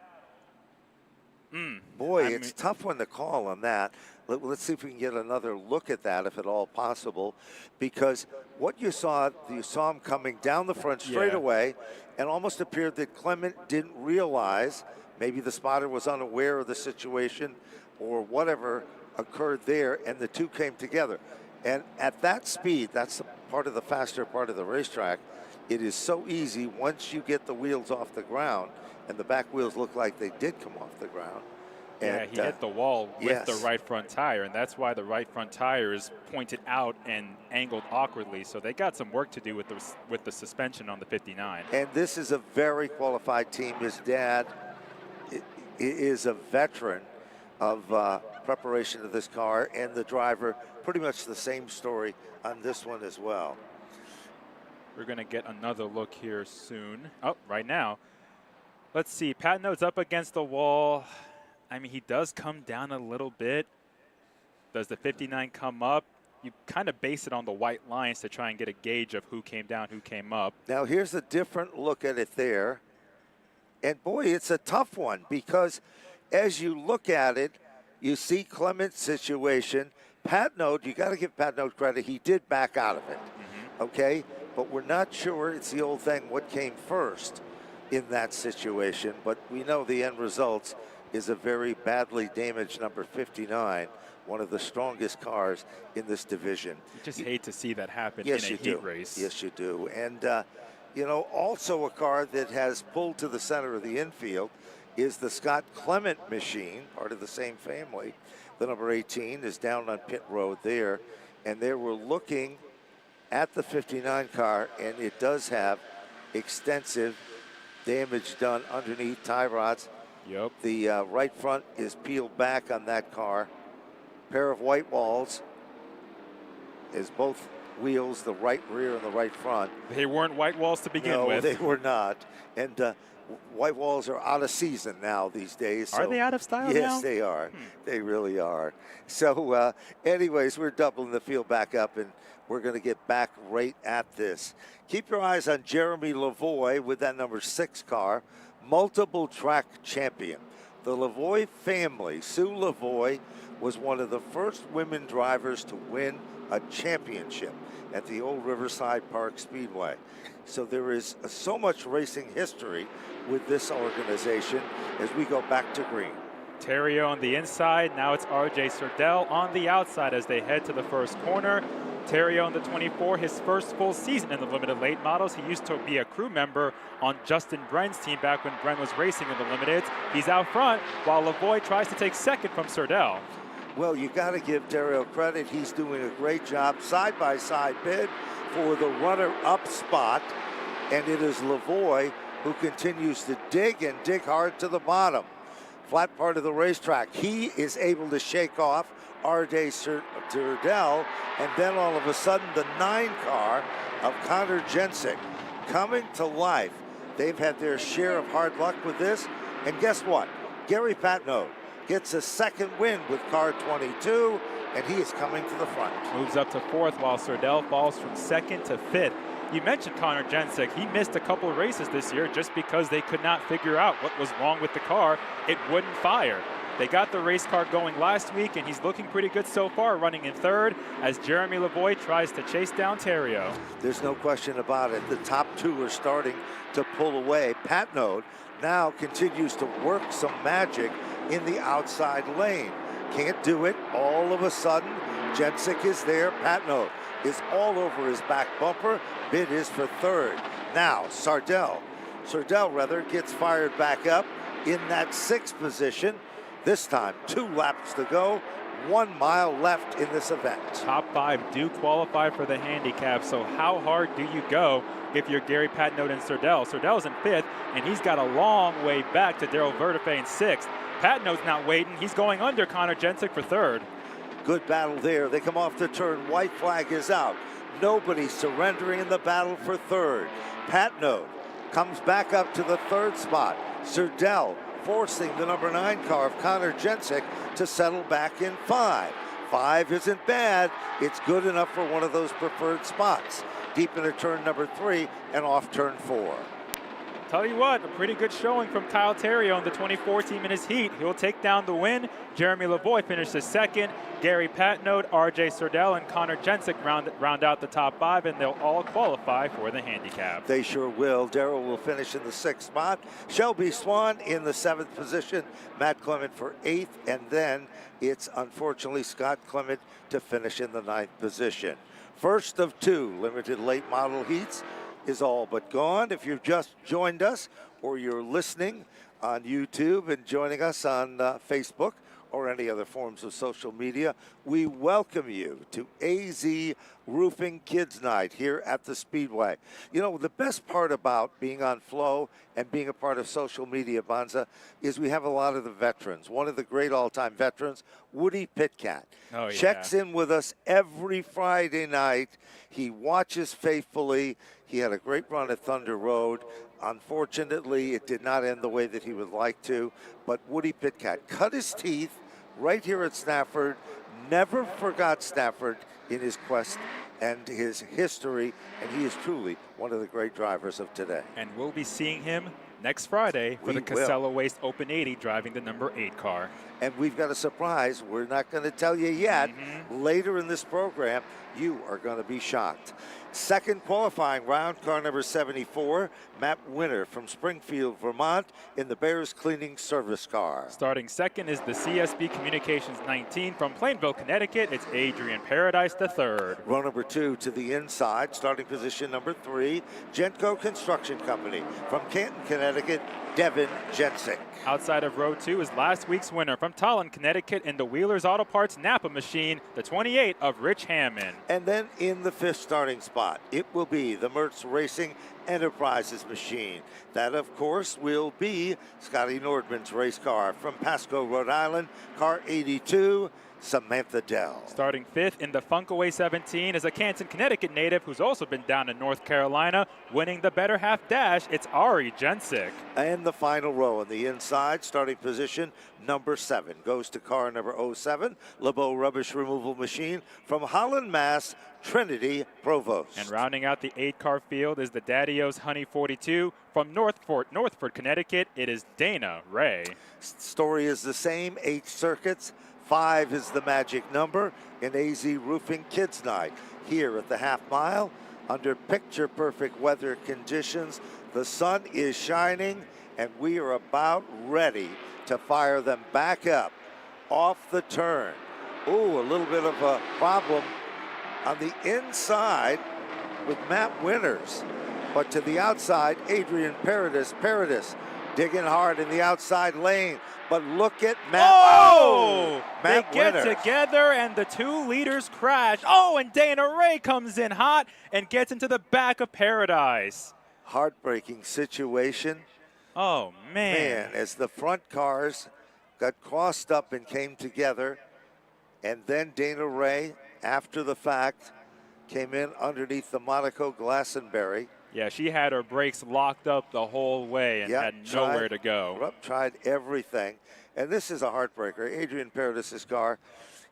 Boy, it's a tough one to call on that. Let's see if we can get another look at that, if at all possible, because what you saw him coming down the front straightaway, and almost appeared that Clement didn't realize, maybe the spotter was unaware of the situation or whatever occurred there, and the 2 came together. And at that speed, that's part of the faster part of the racetrack. It is so easy once you get the wheels off the ground, and the back wheels look like they did come off the ground. Yeah, And, he hit the wall with the right front tire, and that's why the right front tire is pointed out and angled awkwardly. So they got some work to do with the suspension on the 59. And this is a very qualified team. His dad is a veteran of preparation of this car, and the driver, pretty much the same story on this one as well. We're going to get another look here soon. Oh, right now. Let's see. Patnode's up against the wall. I mean, he does come down a little bit. Does the 59 come up? You kind of base it on the white lines to try and get a gauge of who came down, who came up. Now, here's a different look at it there. And, boy, it's a tough one because as you look at it, you see Clement's situation. Patnode, you got to give Patnode credit. He did back out of it, okay? But we're not sure. It's the old thing, what came first in that situation. But we know the end results is a very badly damaged number 59, one of the strongest cars in this division. You just hate to see that happen Yes, in a you heat do. race. Yes, you do. And, you know, also a car that has pulled to the center of the infield is the Scott Clement machine, part of the same family. The number 18 is down on pit road there. And they were looking at the 59 car, and it does have extensive damage done underneath tie rods. Yep. The right front is peeled back on that car. Pair of white walls is both wheels, the right rear and the right front. They weren't white walls to begin No, with. they were not. And white walls are out of season now these days. Are so they out of style yes, now? they are. They really are. So anyways, we're doubling the field back up, and we're going to get back right at this. Keep your eyes on Jeremy Lavoie with that number 6 car, multiple track champion. The Lavoie family, Sue Lavoie, was one of the first women drivers to win a championship at the old Riverside Park Speedway. So there is so much racing history with this organization as we go back to green. Terrio on the inside. Now it's RJ Serdell on the outside as they head to the first corner. Terrio in the 24, his first full season in the limited late models. He used to be a crew member on Justin Bren's team back when Bren was racing in the limiteds. He's out front while Lavoie tries to take second from Serdell. Well, you got to give Terrio credit. He's doing a great job. Side-by-side bid for the runner-up spot. And it is Lavoie who continues to dig and dig hard to the bottom. Flat part of the racetrack. He is able to shake off RJ Serdell, and then all of a sudden the 9 car of Connor Jensick coming to life. They've had their share of hard luck with this, and guess what? Gary Patnaud gets a second win with car 22, and he is coming to the front. Moves up to 4th while Serdell falls from 2nd to 5th. You mentioned Connor Jensick. He missed a couple of races this year just because they could not figure out what was wrong with the car. It wouldn't fire. They got the race car going last week, and he's looking pretty good so far, running in 3rd as Jeremy Lavoie tries to chase down Terrio. There's no question about it. The top 2 are starting to pull away. Patnaud now continues to work some magic in the outside lane. Can't do it. All of a sudden, Jensick is there. Patnaud is all over his back bumper. Bid is for 3rd. Now, Serdell gets fired back up in that 6th position. This time, 2 laps to go, 1 mile left in this event. Top 5 do qualify for the handicap, so how hard do you go if you're Gary Patnaud and Serdell? Serdell's in 5th, and he's got a long way back to Daryl Verdefe in 6th. Patnaud's not waiting. He's going under Connor Jensick for 3rd. Good battle there. They come off the turn. White flag is out. Nobody surrendering in the battle for 3rd. Patnaud comes back up to the 3rd spot. Serdell forcing the number 9 car of Connor Jensick to settle back in 5. 5 isn't bad. It's good enough for one of those preferred spots. Deep into turn number 3 and off turn 4. Tell you what, a pretty good showing from Kyle Terrio in the 24 team in his heat. He'll take down the win. Jeremy Lavoie finishes 2nd. Gary Patnaud, RJ Serdell, and Connor Jensick round out the top 5, and they'll all qualify for the handicap. They sure will. Darrell will finish in the 6th spot. Shelby Swan in the 7th position. Matt Clement for 8th, and then it's unfortunately Scott Clement to finish in the 9th position. First of 2 limited late model heats is all but gone. If you've just joined us or you're listening on YouTube and joining us on Facebook or any other forms of social media, we welcome you to AZ Roofing Kids Night here at the Speedway. You know, the best part about being on Flow and being a part of social media, Bonza, is we have a lot of the veterans. One of the great all-time veterans, Woody Pitkat, checks in with us every Friday night. He watches faithfully. He had a great run at Thunder Road. Unfortunately, it did not end the way that he would like to, but Woody Pitkat cut his teeth right here at Stafford, never forgot Stafford in his quest and his history, and he is truly one of the great drivers of today. And we'll be seeing him next Friday for We the will. Casella Waste Open 80, driving the number 8 car. And we've got a surprise. We're not going to tell you yet. Mm-hmm. Later in this program, you are going to be shocked. Second qualifying round, car number 74, Matt Winter from Springfield, Vermont, in the Bears Cleaning Service car. Starting second is the CSB Communications 19 from Plainville, Connecticut. It's Adrian Paradise III. Row number 2 to the inside, starting position number 3, Genco Construction Company from Canton, Connecticut, Devin Jensick. Outside of row 2 is last week's winner from Tallinn, Connecticut in the Wheelers Auto Parts Napa machine, the 28 of Rich Hammond. And then in the 5th starting spot, it will be the Mertz Racing Enterprises machine. That, of course, will be Scotty Nordman's race car from Pasco, Rhode Island, car 82, Samantha Dell. Starting 5th in the Funkaway 17 is a Canton, Connecticut native who's also been down in North Carolina, winning the better half dash. It's Ari Jensick. And the final row on the inside, starting position number 7, goes to car number 07, LeBeau Rubbish Removal Machine from Holland, Mass, Trinity Provost. And rounding out the 8-car field is the Daddy-O's Honey 42 from Northford, Connecticut. It is Dana Ray. Story is the same, 8 circuits. 5 is the magic number in AZ Roofing Kids Night here at the half mile under picture perfect weather conditions. The sun is shining and we are about ready to fire them back up off the turn. Ooh, a little bit of a problem on the inside with Matt Winters, but to the outside, Adrian Paradis digging hard in the outside lane. But look at Matt. Oh! Matt They get Winters. together and the 2 leaders crash. Oh, and Dana Ray comes in hot and gets into the back of Paradise. Heartbreaking situation. Oh, man. As the front cars got crossed up and came together, and then Dana Ray, after the fact, came in underneath the Monaco Glastonbury. Yeah, she had her brakes locked up the whole way and had nowhere to go. Tried everything. And this is a heartbreaker. Adrian Paradis' car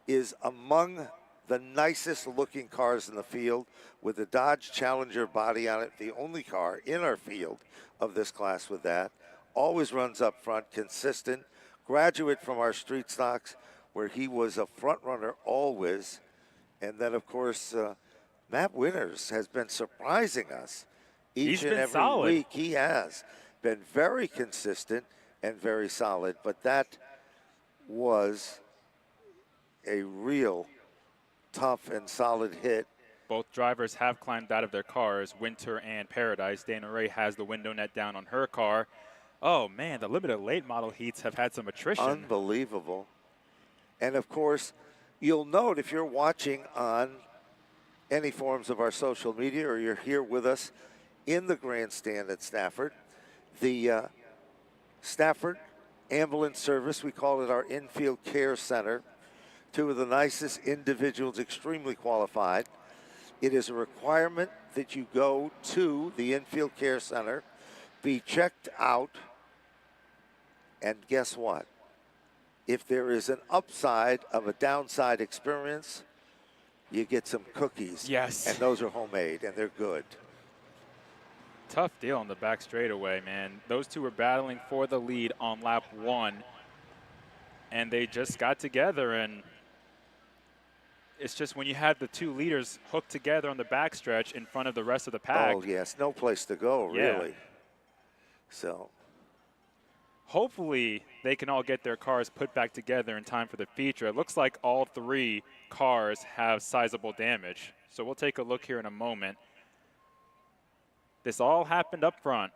is among the nicest looking cars in the field with the Dodge Challenger body on it, the only car in our field of this class with that. Always runs up front, consistent. Graduate from our street stocks where he was a front runner always. And then, of course, Matt Winters has been surprising us. Each and every solid. week he has been very consistent and very solid, but that was a real tough and solid hit. Both drivers have climbed out of their cars, Winter and Paradise. Dana Ray has the window net down on her car. Oh, man, the limited late model heats have had some attrition. Unbelievable. And, of course, you'll note if you're watching on any forms of our social media or you're here with us in the grandstand at Stafford, the Stafford Ambulance Service, we call it our Infield Care Center. 2 of the nicest individuals, extremely qualified. It is a requirement that you go to the Infield Care Center, be checked out, and guess what? If there is an upside of a downside experience, you get some cookies. Yes. And those are homemade, and they're good. Tough deal on the back straightaway, man. Those 2 were battling for the lead on lap 1, and they just got together, and it's just when you have the 2 leaders hooked together on the backstretch in front of the rest of the pack. Oh, yes, no place to go, really. Yeah. So hopefully they can all get their cars put back together in time for the feature. It looks like all 3 cars have sizable damage, so we'll take a look here in a moment. This all happened up front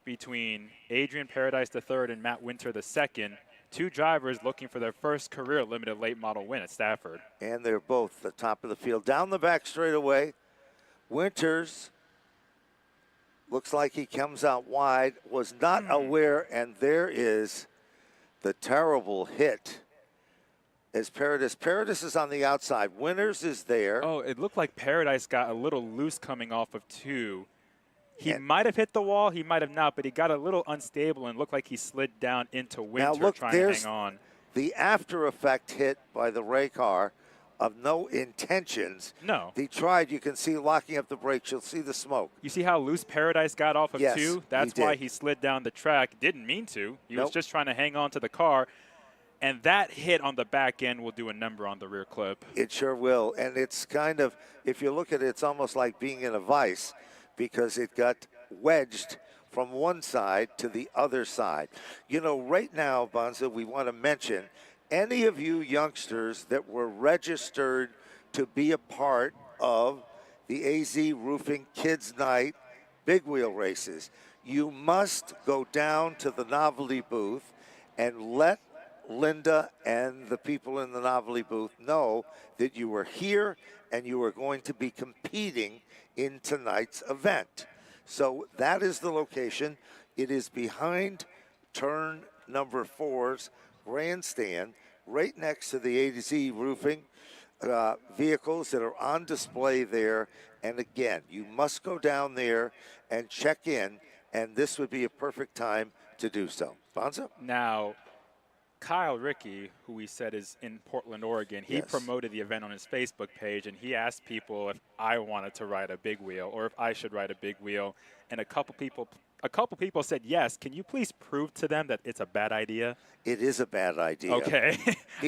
between Adrian Paradise III and Matt Winter II, 2 drivers looking for their first career limited late model win at Stafford. And they're both the top of the field. Down the back straightaway, Winters looks like he comes out wide, was not aware, and there is the terrible hit as Paradis is on the outside. Winters is there. Oh, it looked like Paradise got a little loose coming off of 2. He might have hit the wall, he might have not, but he got a little unstable and looked like he slid down into Winter Now look, trying to there's hang on. the after effect hit by the Ray car of no intentions. No. They tried. You can see locking up the brakes. You'll see the smoke. You see how loose Paradise got off of Yes, 2? he That's why did. he slid down the track. Didn't mean to. He was Nope. just trying to hang on to the car. And that hit on the back end will do a number on the rear clip. It sure will. And it's kind of, if you look at it, it's almost like being in a vise because it got wedged from one side to the other side. You know, right now, Bonza, we want to mention any of you youngsters that were registered to be a part of the AZ Roofing Kids Night big wheel races. You must go down to the novelty booth and let Linda and the people in the novelty booth know that you were here and you are going to be competing in tonight's event. So that is the location. It is behind turn number 4's grandstand, right next to the AZ Roofing vehicles that are on display there. And again, you must go down there and check in, and this would be a perfect time to do so. Bonza? Now, Kyle Rickey, who we said is in Portland, Oregon, he Yes. promoted the event on his Facebook page, and he asked people if I wanted to ride a big wheel or if I should ride a big wheel. And a couple people said yes. Can you please prove to them that it's a bad idea? It is a bad idea. Okay.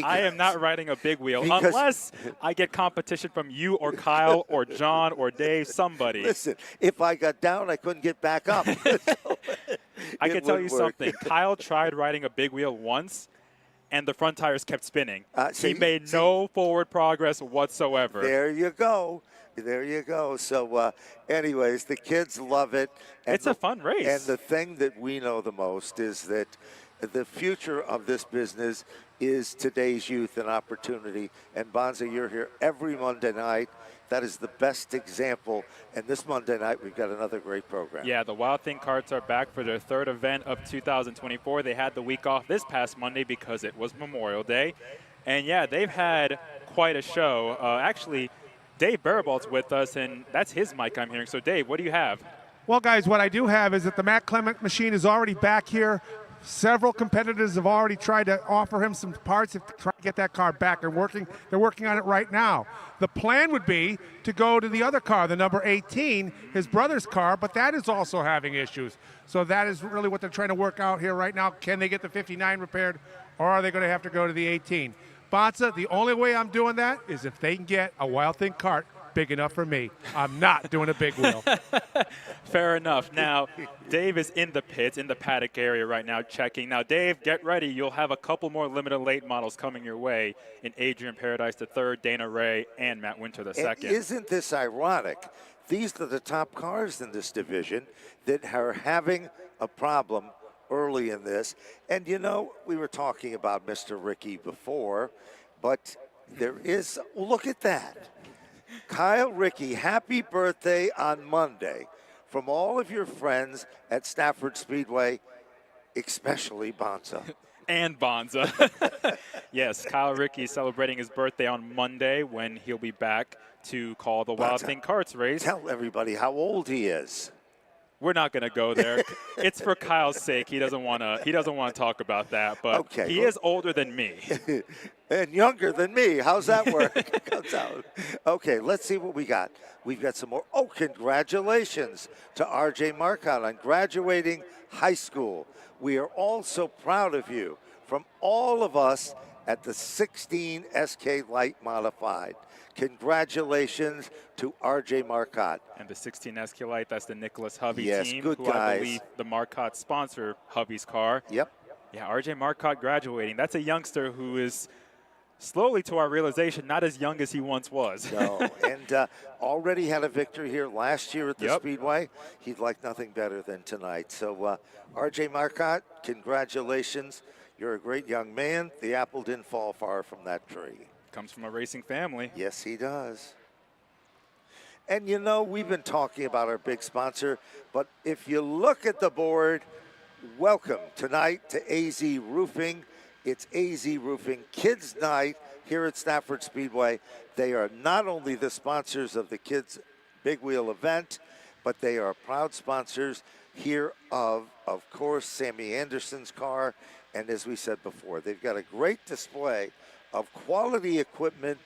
I am not riding a big wheel Because- unless I get competition from you or Kyle or John or Dave, somebody. Listen, if I got down, I couldn't get back up. I It can tell you would work. something. Kyle tried riding a big wheel once, and the front tires kept spinning. See- He made no forward progress whatsoever. There you go. There you go. So, anyways, the kids love it. And It's a fun race. And the thing that we know the most is that the future of this business is today's youth and opportunity. And Bonza, you're here every Monday night. That is the best example. And this Monday night, we've got another great program. Yeah, the Wild Thing Karts are back for their third event of 2024. They had the week off this past Monday because it was Memorial Day. And yeah, they've had quite a show. Actually, Dave Barabalt's with us, and that's his mic I'm hearing. So, Dave, what do you have? Well, guys, what I do have is that the Matt Clement machine is already back here. Several competitors have already tried to offer him some parts to try to get that car back. They're working on it right now. The plan would be to go to the other car, the number 18, his brother's car, but that is also having issues. So that is really what they're trying to work out here right now. Can they get the 59 repaired, or are they going to have to go to the 18? Bonza, the only way I'm doing that is if they can get a Wild Thing kart big enough for me. I'm not doing a big wheel. Fair enough. Now, Dave is in the pits, in the paddock area right now, checking. Now, Dave, get ready. You'll have a couple more limited late models coming your way in Adrian Paradise III, Dana Ray, and Matt Winter And II. isn't this ironic? These are the top cars in this division that are having a problem early in this. And, you know, we were talking about Mr. Rickey before, but there is, look at that. Kyle Rickey, happy birthday on Monday from all of your friends at Stafford Speedway, especially Bonza. And Bonza. Yes, Kyle Rickey celebrating his birthday on Monday when he'll be back to call the Wild Bonza, Thing Karts race. Tell everybody how old he is. We're not going to go there. It's for Kyle's sake. He doesn't want to talk about that, but Okay, he well- is older than me. And younger than me. How's that work? Comes out. Okay, let's see what we got. We've got some more. Oh, congratulations to RJ Marcotte on graduating high school. We are all so proud of you. From all of us at the 16 SK Light Modified. Congratulations to RJ Marcotte. And the 16 Escalade, that's the Nicholas Hovey Yes, team, good who I guys. believe the Marcotte sponsor Hovey's car. Yep. Yeah, RJ Marcotte graduating. That's a youngster who is slowly, to our realization, not as young as he once was. No, and already had a victory here last year at the Yep. Speedway. He'd like nothing better than tonight. So, RJ Marcotte, congratulations. You're a great young man. The apple didn't fall far from that tree. Comes from a racing family. Yes, he does. And you know, we've been talking about our big sponsor, but if you look at the board, welcome tonight to AZ Roofing. It's AZ Roofing Kids Night here at Stafford Speedway. They are not only the sponsors of the Kids Big Wheel event, but they are proud sponsors here of course, Sammy Anderson's car. And as we said before, they've got a great display of quality equipment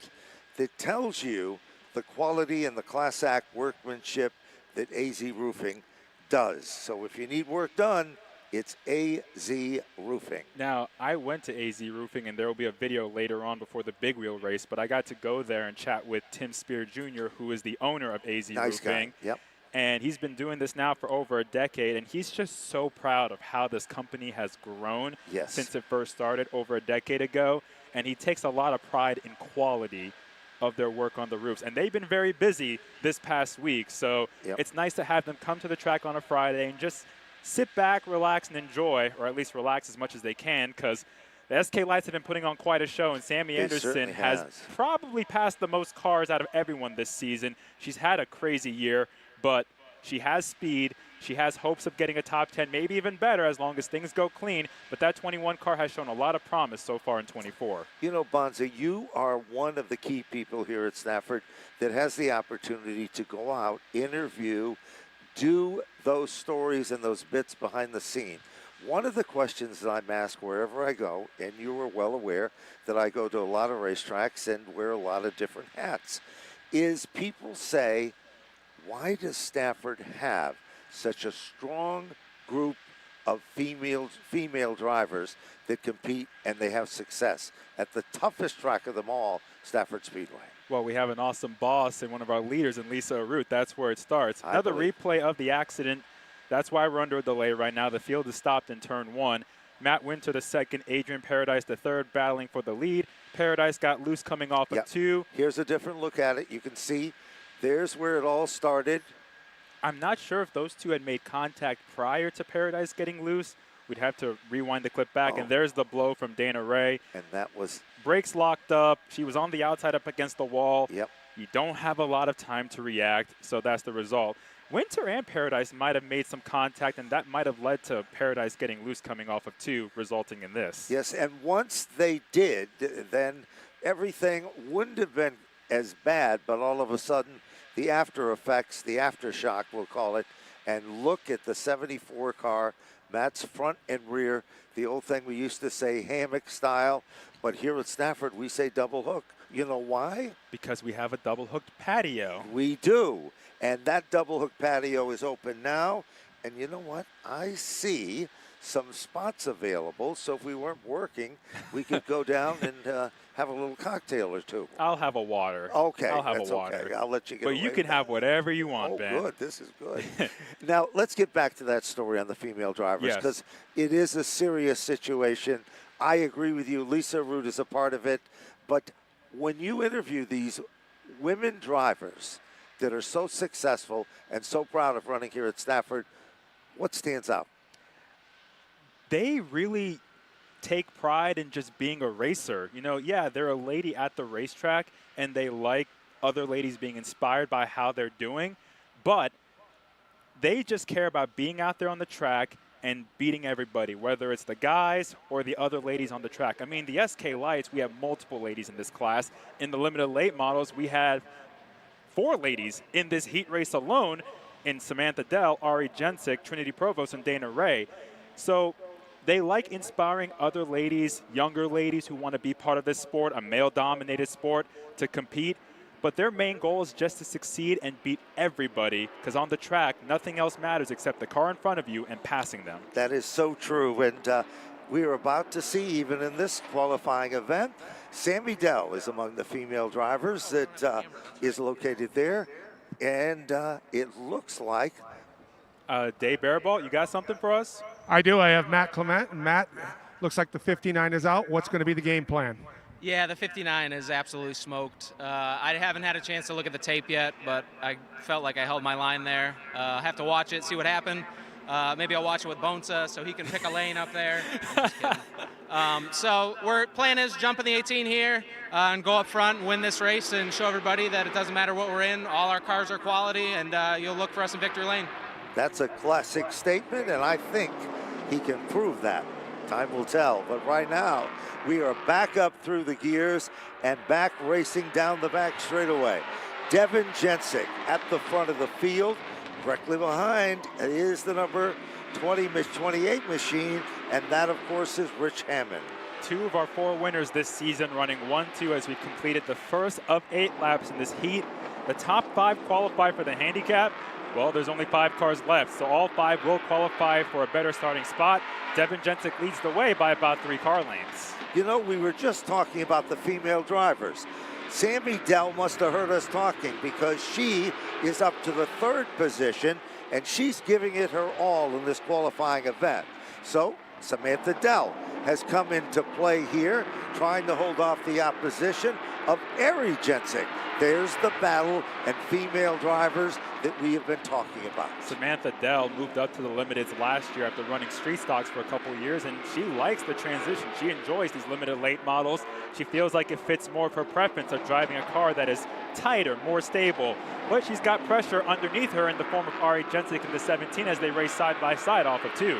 that tells you the quality and the class act workmanship that AZ Roofing does. So if you need work done, it's AZ Roofing. Now, I went to AZ Roofing, and there will be a video later on before the big wheel race, but I got to go there and chat with Tim Spear Jr., who is the owner of AZ Nice Roofing. guy. Yep. And he's been doing this now for over a decade, and he's just so proud of how this company has grown Yes. since it first started over a decade ago. And he takes a lot of pride in quality of their work on the roofs. And they've been very busy this past week, so it's nice to have them come to the track on a Friday and just sit back, relax, and enjoy, or at least relax as much as they can, because the SK Lights have been putting on quite a show, and Sammy Anderson has probably passed the most cars out of everyone this season. She's had a crazy year, but she has speed. She has hopes of getting a top 10, maybe even better as long as things go clean. But that 21 car has shown a lot of promise so far in 24. You know, Bonza, you are one of the key people here at Stafford that has the opportunity to go out, interview, do those stories and those bits behind the scene. One of the questions that I'm asked wherever I go, and you are well aware that I go to a lot of racetracks and wear a lot of different hats, is people say, why does Stafford have such a strong group of female drivers that compete and they have success at the toughest track of them all, Stafford Speedway? Well, we have an awesome boss and one of our leaders in Lisa Arute. That's where it starts. Another replay of the accident. That's why we're under a delay right now. The field is stopped in turn 1. Matt Winter the second, Adrian Paradise the third, battling for the lead. Paradise got loose coming off of 2. Here's a different look at it. You can see there's where it all started. I'm not sure if those two had made contact prior to Paradise getting loose. We'd have to rewind the clip back, and there's the blow from Dana Ray. And that was... Brakes locked up. She was on the outside up against the wall. Yep. You don't have a lot of time to react, so that's the result. Winter and Paradise might have made some contact, and that might have led to Paradise getting loose coming off of 2, resulting in this. Yes, and once they did, then everything wouldn't have been as bad, but all of a sudden, the after effects, the aftershock, we'll call it, and look at the 74 car, Matt's front and rear, the old thing we used to say hammock style, but here at Stafford we say double hook. You know why? Because we have a double hooked patio. We do, and that double hook patio is open now, and you know what? I see some spots available, so if we weren't working, we could go down and have a little cocktail or two. I'll have a water. Okay, I'll have that's a water. Okay. I'll let you get But away you can with have that. whatever you want, Ben. Oh, good. This is good. Now, let's get back to that story on the female drivers, because it is a serious situation. I agree with you. Lisa Arute is a part of it. But when you interview these women drivers that are so successful and so proud of running here at Stafford, what stands out? They really take pride in just being a racer. You know, yeah, they're a lady at the racetrack, and they like other ladies being inspired by how they're doing, but they just care about being out there on the track and beating everybody, whether it's the guys or the other ladies on the track. I mean, the SK Lights, we have multiple ladies in this class. In the limited late models, we had 4 ladies in this heat race alone, in Samantha Dell, Ari Jensick, Trinity Provost, and Dana Ray. So they like inspiring other ladies, younger ladies who want to be part of this sport, a male-dominated sport, to compete. But their main goal is just to succeed and beat everybody, because on the track, nothing else matters except the car in front of you and passing them. That is so true, and we are about to see, even in this qualifying event, Sammy Dell is among the female drivers that is located there, and it looks like... Dave Barabalt, you got something for us? I do. I have Matt Clement, and Matt, looks like the 59 is out. What's going to be the game plan? Yeah, the 59 is absolutely smoked. I haven't had a chance to look at the tape yet, but I felt like I held my line there. I have to watch it, see what happened. Maybe I'll watch it with Bonza so he can pick a lane up there. So our plan is jump in the 18 here and go up front and win this race and show everybody that it doesn't matter what we're in. All our cars are quality, and you'll look for us in victory lane. That's a classic statement, and I think he can prove that. Time will tell, but right now we are back up through the gears and back racing down the back straightaway. Devin Jensick at the front of the field. Directly behind is the number 28 machine, and that, of course, is Rich Hammond. 2 of our 4 winners this season, running 1-2 as we completed the first of 8 laps in this heat. The top 5 qualify for the handicap. Well, there's only 5 cars left, so all 5 will qualify for a better starting spot. Devin Jensic leads the way by about 3 car lengths. You know, we were just talking about the female drivers. Sammy Dell must have heard us talking because she is up to the 3rd position, and she's giving it her all in this qualifying event. So Samantha Dell has come into play here, trying to hold off the opposition of Ari Jensic. There's the battle and female drivers that we have been talking about. Samantha Dell moved up to the limiteds last year after running street stocks for a couple years, and she likes the transition. She enjoys these limited late models. She feels like it fits more of her preference of driving a car that is tighter, more stable. But she's got pressure underneath her in the form of Ari Jensic in the 17 as they race side by side off of 2.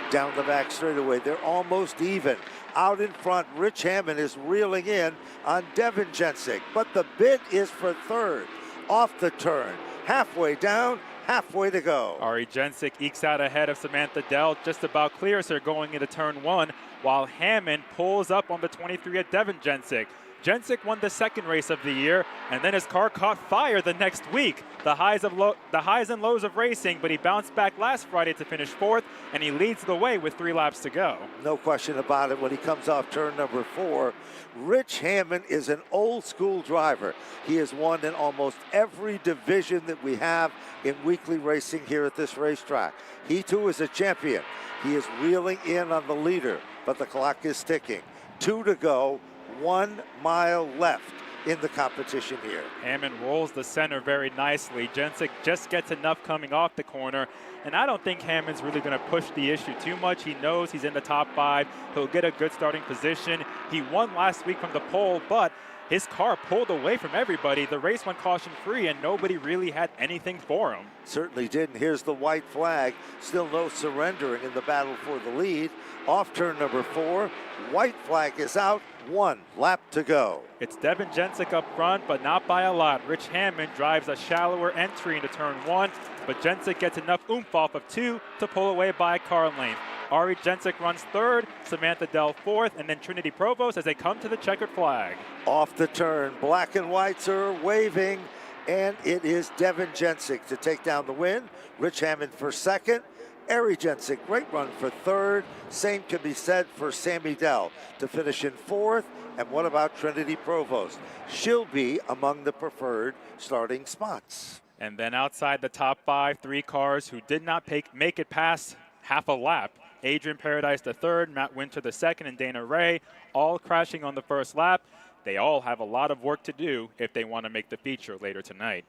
Down the back straightaway, they're almost even. Out in front, Rich Hammond is reeling in on Devin Jensic, but the bid is for 3rd. Off the turn, halfway down, halfway to go. Ari Jensic ekes out ahead of Samantha Dell, just about clears her going into turn 1, while Hammond pulls up on the 23 at Devin Jensic. Jensic won the 2nd race of the year, and then his car caught fire the next week. The highs and lows of racing, but he bounced back last Friday to finish 4th, and he leads the way with 3 laps to go. No question about it when he comes off turn number 4. Rich Hammond is an old school driver. He has won in almost every division that we have in weekly racing here at this racetrack. He too is a champion. He is reeling in on the leader, but the clock is ticking. 2 to go. 1 mile left in the competition here. Hammond rolls the center very nicely. Jensic just gets enough coming off the corner, and I don't think Hammond's really going to push the issue too much. He knows he's in the top 5. He'll get a good starting position. He won last week from the pole, but his car pulled away from everybody. The race went caution-free, and nobody really had anything for him. Certainly didn't. Here's the white flag. Still no surrendering in the battle for the lead. Off turn number 4. White flag is out. 1 lap to go. It's Devin Jensic up front, but not by a lot. Rich Hammond drives a shallower entry into turn 1, but Jensic gets enough oomph off of 2 to pull away by a car length. Ari Jensic runs 3rd, Samantha Dell 4th, and then Trinity Provost as they come to the checkered flag. Off the turn, black and whites are waving, and it is Devin Jensic to take down the win. Rich Hammond for 2nd. Ari Jensic, great run for 3rd. Same can be said for Sammy Dell to finish in 4th. And what about Trinity Provost? She'll be among the preferred starting spots. And then outside the top 5, 3 cars who did not make it past half a lap. Adrian Paradise the 3rd, Matt Winter the 2nd, and Dana Ray all crashing on the 1st lap. They all have a lot of work to do if they want to make the feature later tonight.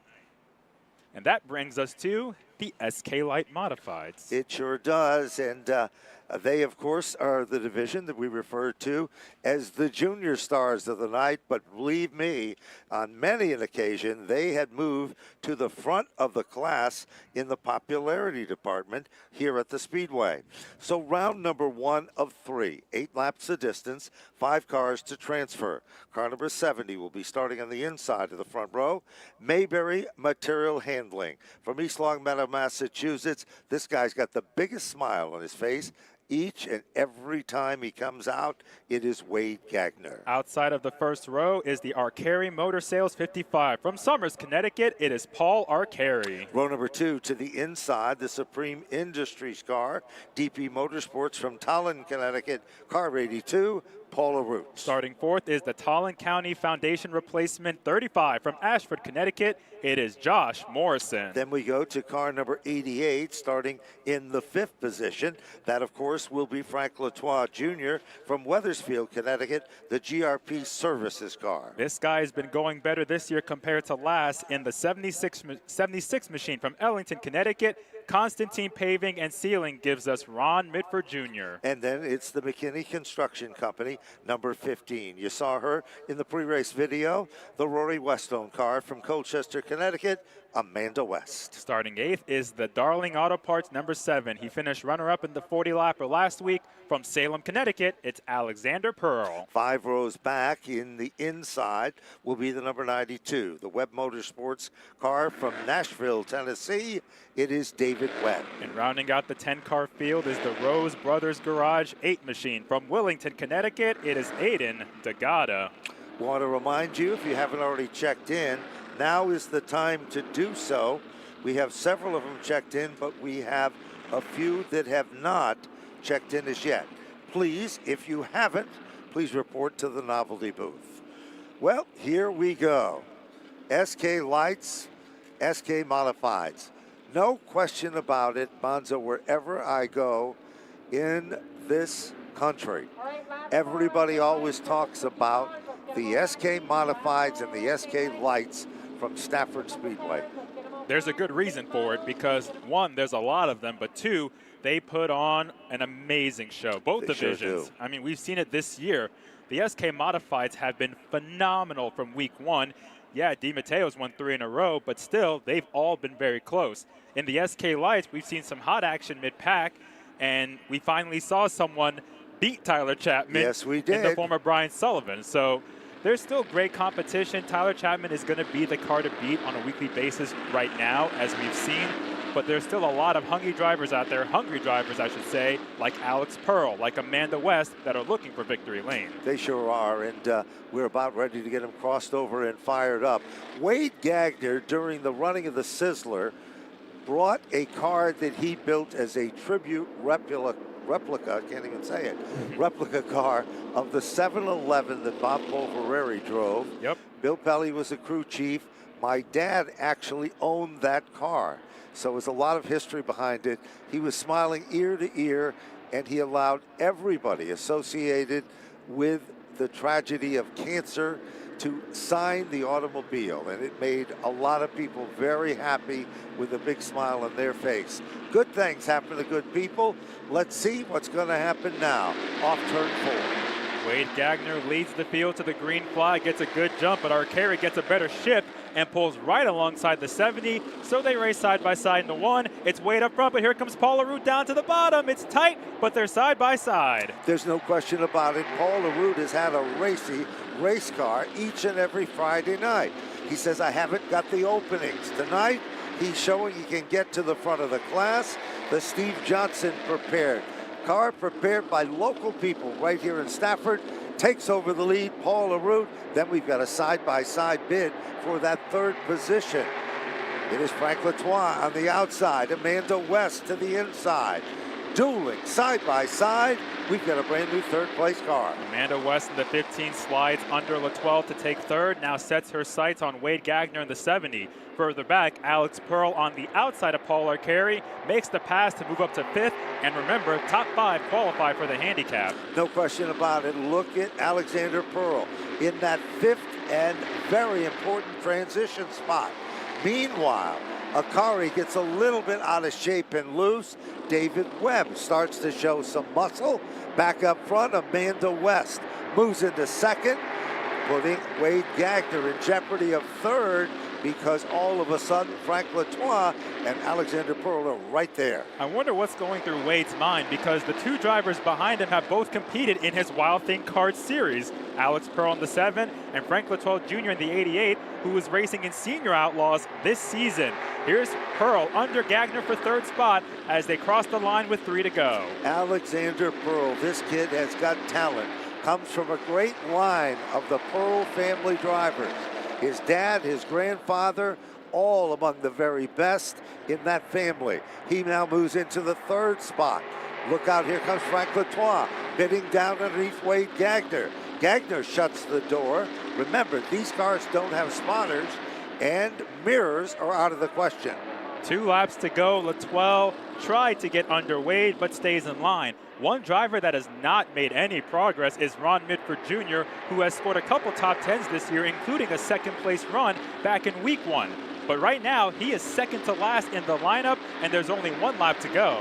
And that brings us to the SK Light Modifieds. It sure does, and they, of course, are the division that we refer to as the junior stars of the night, but believe me, on many an occasion, they had moved to the front of the class in the popularity department here at the Speedway. So round number 1 of 3, 8 laps the distance, 5 cars to transfer. Car number 70 will be starting on the inside of the front row. Mayberry Material Handling from East Longmeadow, Massachusetts. This guy's got the biggest smile on his face. Each and every time he comes out, it is Wade Gagner. Outside of the first row is the Arcari Motor Sales 55. From Somers, Connecticut, it is Paul Arcari. Row number 2 to the inside, the Supreme Industries car. DP Motorsports from Tallinn, Connecticut, car 82. Paula Root. Starting 4th is the Tallinn County Foundation Replacement 35 from Ashford, Connecticut. It is Josh Morrison. Then we go to car number 88, starting in the 5th position. That, of course, will be Frank Latois Jr. from Wethersfield, Connecticut, the GRP Services car. This guy has been going better this year compared to last in the 76 machine from Ellington, Connecticut. Constantine Paving and Sealing gives us Ron Mitford Jr. And then it's the McKinney Construction Company, number 15. You saw her in the pre-race video, the Rory Westone car from Colchester, Connecticut, Amanda West. Starting 8th is the Darling Auto Parts number 7. He finished runner-up in the 40-lapper last week. From Salem, Connecticut, it's Alexander Pearl. 5 rows back in the inside will be the number 92, the Webb Motorsports car from Nashville, Tennessee. It is David Webb. And rounding out the 10-car field is the Rose Brothers Garage 8 machine. From Wellington, Connecticut, it is Aiden DeGata. Want to remind you, if you haven't already checked in, now is the time to do so. We have several of them checked in, but we have a few that have not checked in as yet. Please, if you haven't, please report to the novelty booth. Well, here we go. SK Lights, SK Modifieds. No question about it, Bonzo, wherever I go in this country, everybody always talks about the SK Modifieds and the SK Lights from Stafford Speedway. There's a good reason for it because, one, there's a lot of them, but two, they put on an amazing show, both divisions. Sure do. I mean, we've seen it this year. The SK Modifieds have been phenomenal from week 1. Yeah, DiMatteo's won 3 in a row, but still, they've all been very close. In the SK Lights, we've seen some hot action mid-pack, and we finally saw someone beat Tyler Chapman. Yes, we did. In the former Brian Sullivan. So there's still great competition. Tyler Chapman is going to be the car to beat on a weekly basis right now, as we've seen. But there's still a lot of hungry drivers out there, I should say, like Alex Pearl, like Amanda West, that are looking for victory lane. They sure are, and we're about ready to get them crossed over and fired up. Wade Gagner, during the running of the Sizzler, brought a car that he built as a tribute replica, I can't even say it, replica car of the 711 that Bob Polvereri drove. Yep. Bill Pelly was the crew chief. My dad actually owned that car. So there's a lot of history behind it. He was smiling ear to ear, and he allowed everybody associated with the tragedy of cancer to sign the automobile, and it made a lot of people very happy with a big smile on their face. Good things happen to good people. Let's see what's going to happen now. Off turn 4. Wade Gagner leads the field to the green flag, gets a good jump, but Arcari gets a better shift and pulls right alongside the 70. So they race side by side in the 1. It's Wade up front, but here comes Paul LaRue down to the bottom. It's tight, but they're side by side. There's no question about it. Paul LaRue has had a racy race car each and every Friday night. He says, I haven't got the openings. Tonight, he's showing he can get to the front of the class. The Steve Johnson prepared car, prepared by local people right here in Stafford, takes over the lead. Paul LaRue. Then we've got a side-by-side bid for that 3rd position. It is Frank Latois on the outside, Amanda West to the inside. Dueling side by side, we've got a brand new 3rd place car. Amanda West in the 15 slides under Latois to take 3rd, now sets her sights on Wade Gagner in the 70. Further back, Alex Pearl on the outside of Paul Arcari makes the pass to move up to 5th. And remember, top 5 qualify for the handicap. No question about it. Look at Alexander Pearl in that 5th and very important transition spot. Meanwhile, Arcari gets a little bit out of shape and loose. David Webb starts to show some muscle. Back up front, Amanda West moves into 2nd, putting Wade Gagner in jeopardy of 3rd, because all of a sudden Frank Latois and Alexander Pearl are right there. I wonder what's going through Wade's mind, because the 2 drivers behind him have both competed in his Wild Thing Card Series. Alex Pearl in the 7 and Frank Latois Jr. in the 88, who was racing in Senior Outlaws this season. Here's Pearl under Gagner for 3rd spot as they cross the line with 3 to go. Alexander Pearl, this kid has got talent. Comes from a great line of the Pearl family drivers. His dad, his grandfather, all among the very best in that family. He now moves into the 3rd spot. Look out, here comes Frank Latois, bidding down underneath Wade Gagner. Gagner shuts the door. Remember, these cars don't have spotters, and mirrors are out of the question. 2 laps to go. Latois tried to get under Wade, but stays in line. One driver that has not made any progress is Ron Mitford Jr., who has scored a couple top 10s this year, including a 2nd place run back in week 1. But right now, he is 2nd to last in the lineup, and there's only 1 lap to go.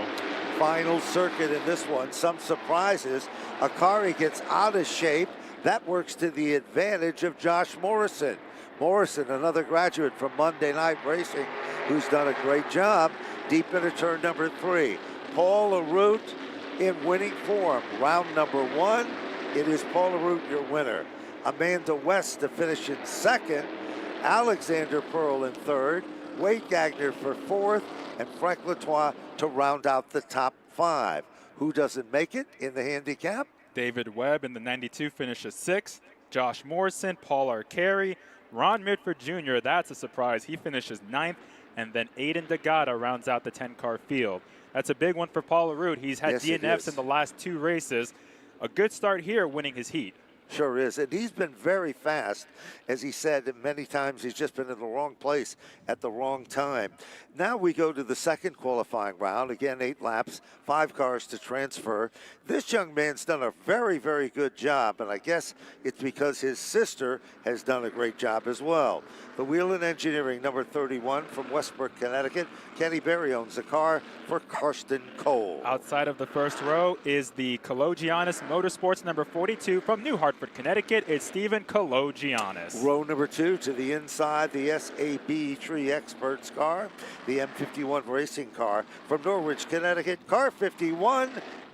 Final circuit in this one. Some surprises. Arcari gets out of shape. That works to the advantage of Josh Morrison. Morrison, another graduate from Monday Night Racing, who's done a great job deep into turn number 3. Paul LaRoute in winning form. Round number 1, it is Paul LaRoute your winner. Amanda West to finish in second. Alexander Pearl in third. Wade Gagner for fourth. And Frank Latois to round out the top 5. Who doesn't make it in the handicap? David Webb in the 92 finishes 6th. Josh Morrison, Paul Arcari, Ron Midford Jr., that's a surprise. He finishes 9th. And then Aiden DeGata rounds out the 10-car field. That's a big one for Paul LaRoute. He's had DNFs in the last 2 races. A good start here, winning his heat. Sure is, and he's been very fast. As he said many times, he's just been in the wrong place at the wrong time. Now we go to the second qualifying round. Again, 8 laps, 5 cars to transfer. This young man's done a very, very good job, and I guess it's because his sister has done a great job as well. The Whelen Engineering, number 31 from Westbrook, Connecticut. Kenny Berry owns the car for Karsten Cole. Outside of the first row is the Kalogiannis Motorsports, number 42 from New Hartford, Connecticut. It's Stephen Kalogiannis. Row number 2 to the inside, the SAB Tree Experts car, the M51 racing car from Norwich, Connecticut. Car 51,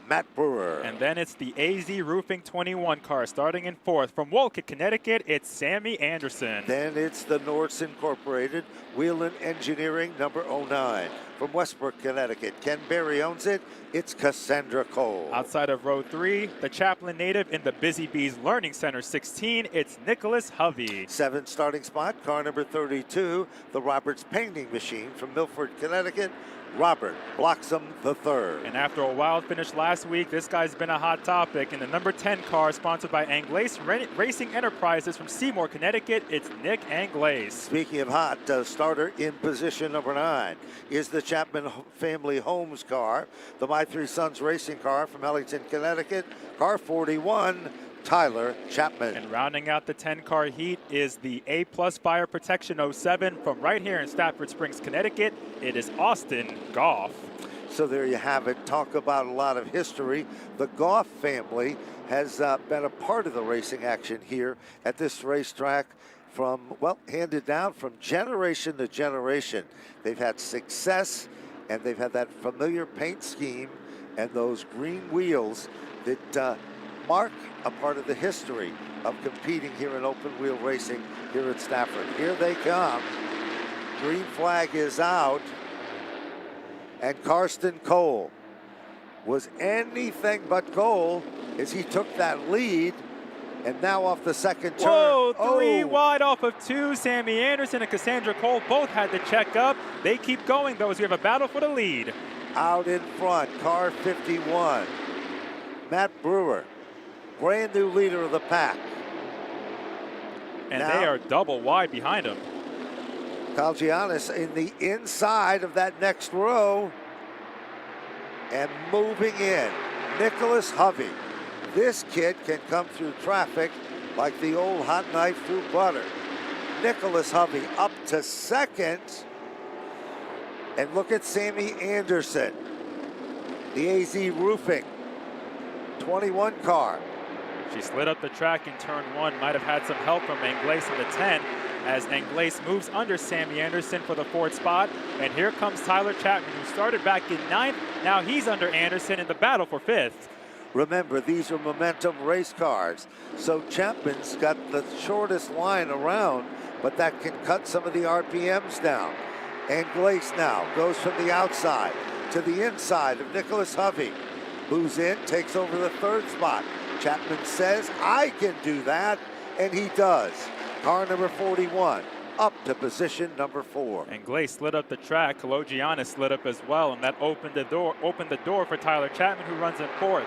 Matt Brewer. And then it's the AZ Roofing 21 car starting in 4th. From Wolcott, Connecticut, it's Sammy Anderson. Then it's the Norse Incorporated Whelen Engineering, number 09. From Westbrook, Connecticut. Ken Berry owns it. It's Cassandra Cole. Outside of row 3, the Chaplin native in the Busy Bees Learning Center 16, it's Nicholas Hovey. 7th starting spot, car number 32, the Roberts Painting Machine from Milford, Connecticut. Robert Bloxham III. And after a wild finish last week, this guy's been a hot topic. In the number 10 car, sponsored by Anglaise Racing Enterprises from Seymour, Connecticut, it's Nick Anglaise. Speaking of hot, starter in position number 9 is the Chapman family Homes car, the My Three Sons racing car from Ellington, Connecticut, car 41, Tyler Chapman. And rounding out the 10-car heat is the A-Plus Fire Protection 07 from right here in Stafford Springs, Connecticut. It is Austin Goff. So there you have it. Talk about a lot of history. The Goff family has been a part of the racing action here at this racetrack from, well, handed down from generation to generation. They've had success, and they've had that familiar paint scheme and those green wheels that mark a part of the history of competing here in open wheel racing here at Stafford. Here they come. Green flag is out. And Karsten Cole was anything but goal as he took that lead. And now off the second turn. Whoa, 3 wide off of 2. Sammy Anderson and Cassandra Cole both had to check up. They keep going, though, as we have a battle for the lead. Out in front, car 51. Matt Brewer, brand new leader of the pack. And now, they are double wide behind him. Kalogiannis in the inside of that next row. And moving in, Nicholas Hovey. This kid can come through traffic like the old hot knife through butter. Nicholas Hovey up to second. And look at Sammy Anderson, the AZ Roofing 21 car. She slid up the track in turn 1, might have had some help from Anglaise in the 10 as Anglaise moves under Sammy Anderson for the 4th spot. And here comes Tyler Chapman, who started back in 9th. Now he's under Anderson in the battle for 5th. Remember, these are momentum race cars. So Chapman's got the shortest line around, but that can cut some of the RPMs down. Anglaise now goes from the outside to the inside of Nicholas Hovey. Moves in, takes over the 3rd spot. Chapman says, I can do that, and he does. Car number 41 up to position number 4. Anglaise slid up the track. Kalogiannis slid up as well, and that opened the door for Tyler Chapman, who runs in 4th.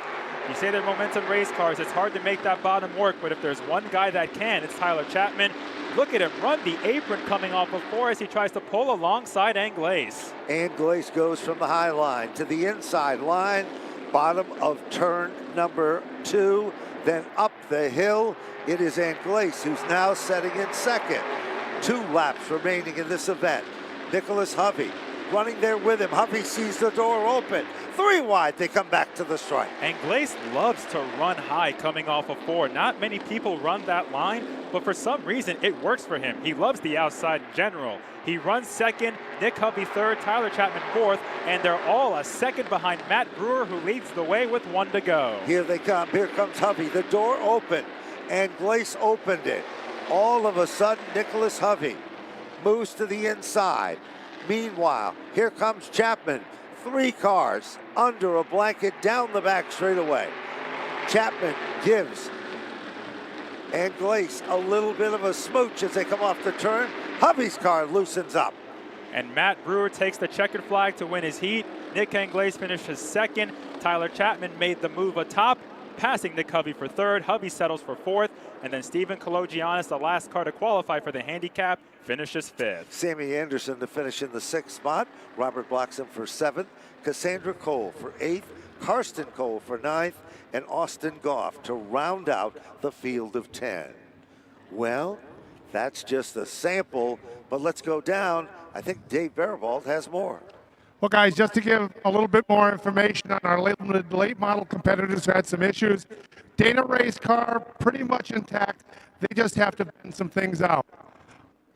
You say they're momentum race cars, it's hard to make that bottom work, but if there's one guy that can, it's Tyler Chapman. Look at him run the apron coming off of 4 as he tries to pull alongside Anglaise. Anglaise goes from the high line to the inside line, bottom of turn number 2, then up the hill. It is Anglaise who's now setting in second. 2 laps remaining in this event. Nicholas Hovey running there with him. Hovey sees the door open, 3 wide. They come back to the stripe. And Glace loves to run high coming off of 4. Not many people run that line, but for some reason it works for him. He loves the outside in general. He runs second, Nick Hovey third, Tyler Chapman fourth, and they're all a second behind Matt Brewer, who leads the way with 1 to go. Here they come. Here comes Hovey. The door opened, and Glace opened it. All of a sudden, Nicholas Hovey moves to the inside. Meanwhile, here comes Chapman. 3 cars under a blanket down the back straightaway. Chapman gives and Glace a little bit of a smooch as they come off the turn. Hovey's car loosens up. And Matt Brewer takes the checkered flag to win his heat. Nick Glace finishes second. Tyler Chapman made the move atop, passing Nick Hovey for third. Hovey settles for fourth. And then Stephen Kologiannis, the last car to qualify for the handicap, finishes fifth. Sammy Anderson to finish in the 6th spot. Robert Bloxham for 7th. Cassandra Cole for 8th. Karsten Cole for 9th. And Austin Goff to round out the field of 10. Well, that's just a sample, but let's go down. I think Dave Barabald has more. Well, guys, just to give a little bit more information on our late model competitors who had some issues, Dana Ray's car pretty much intact. They just have to bend some things out.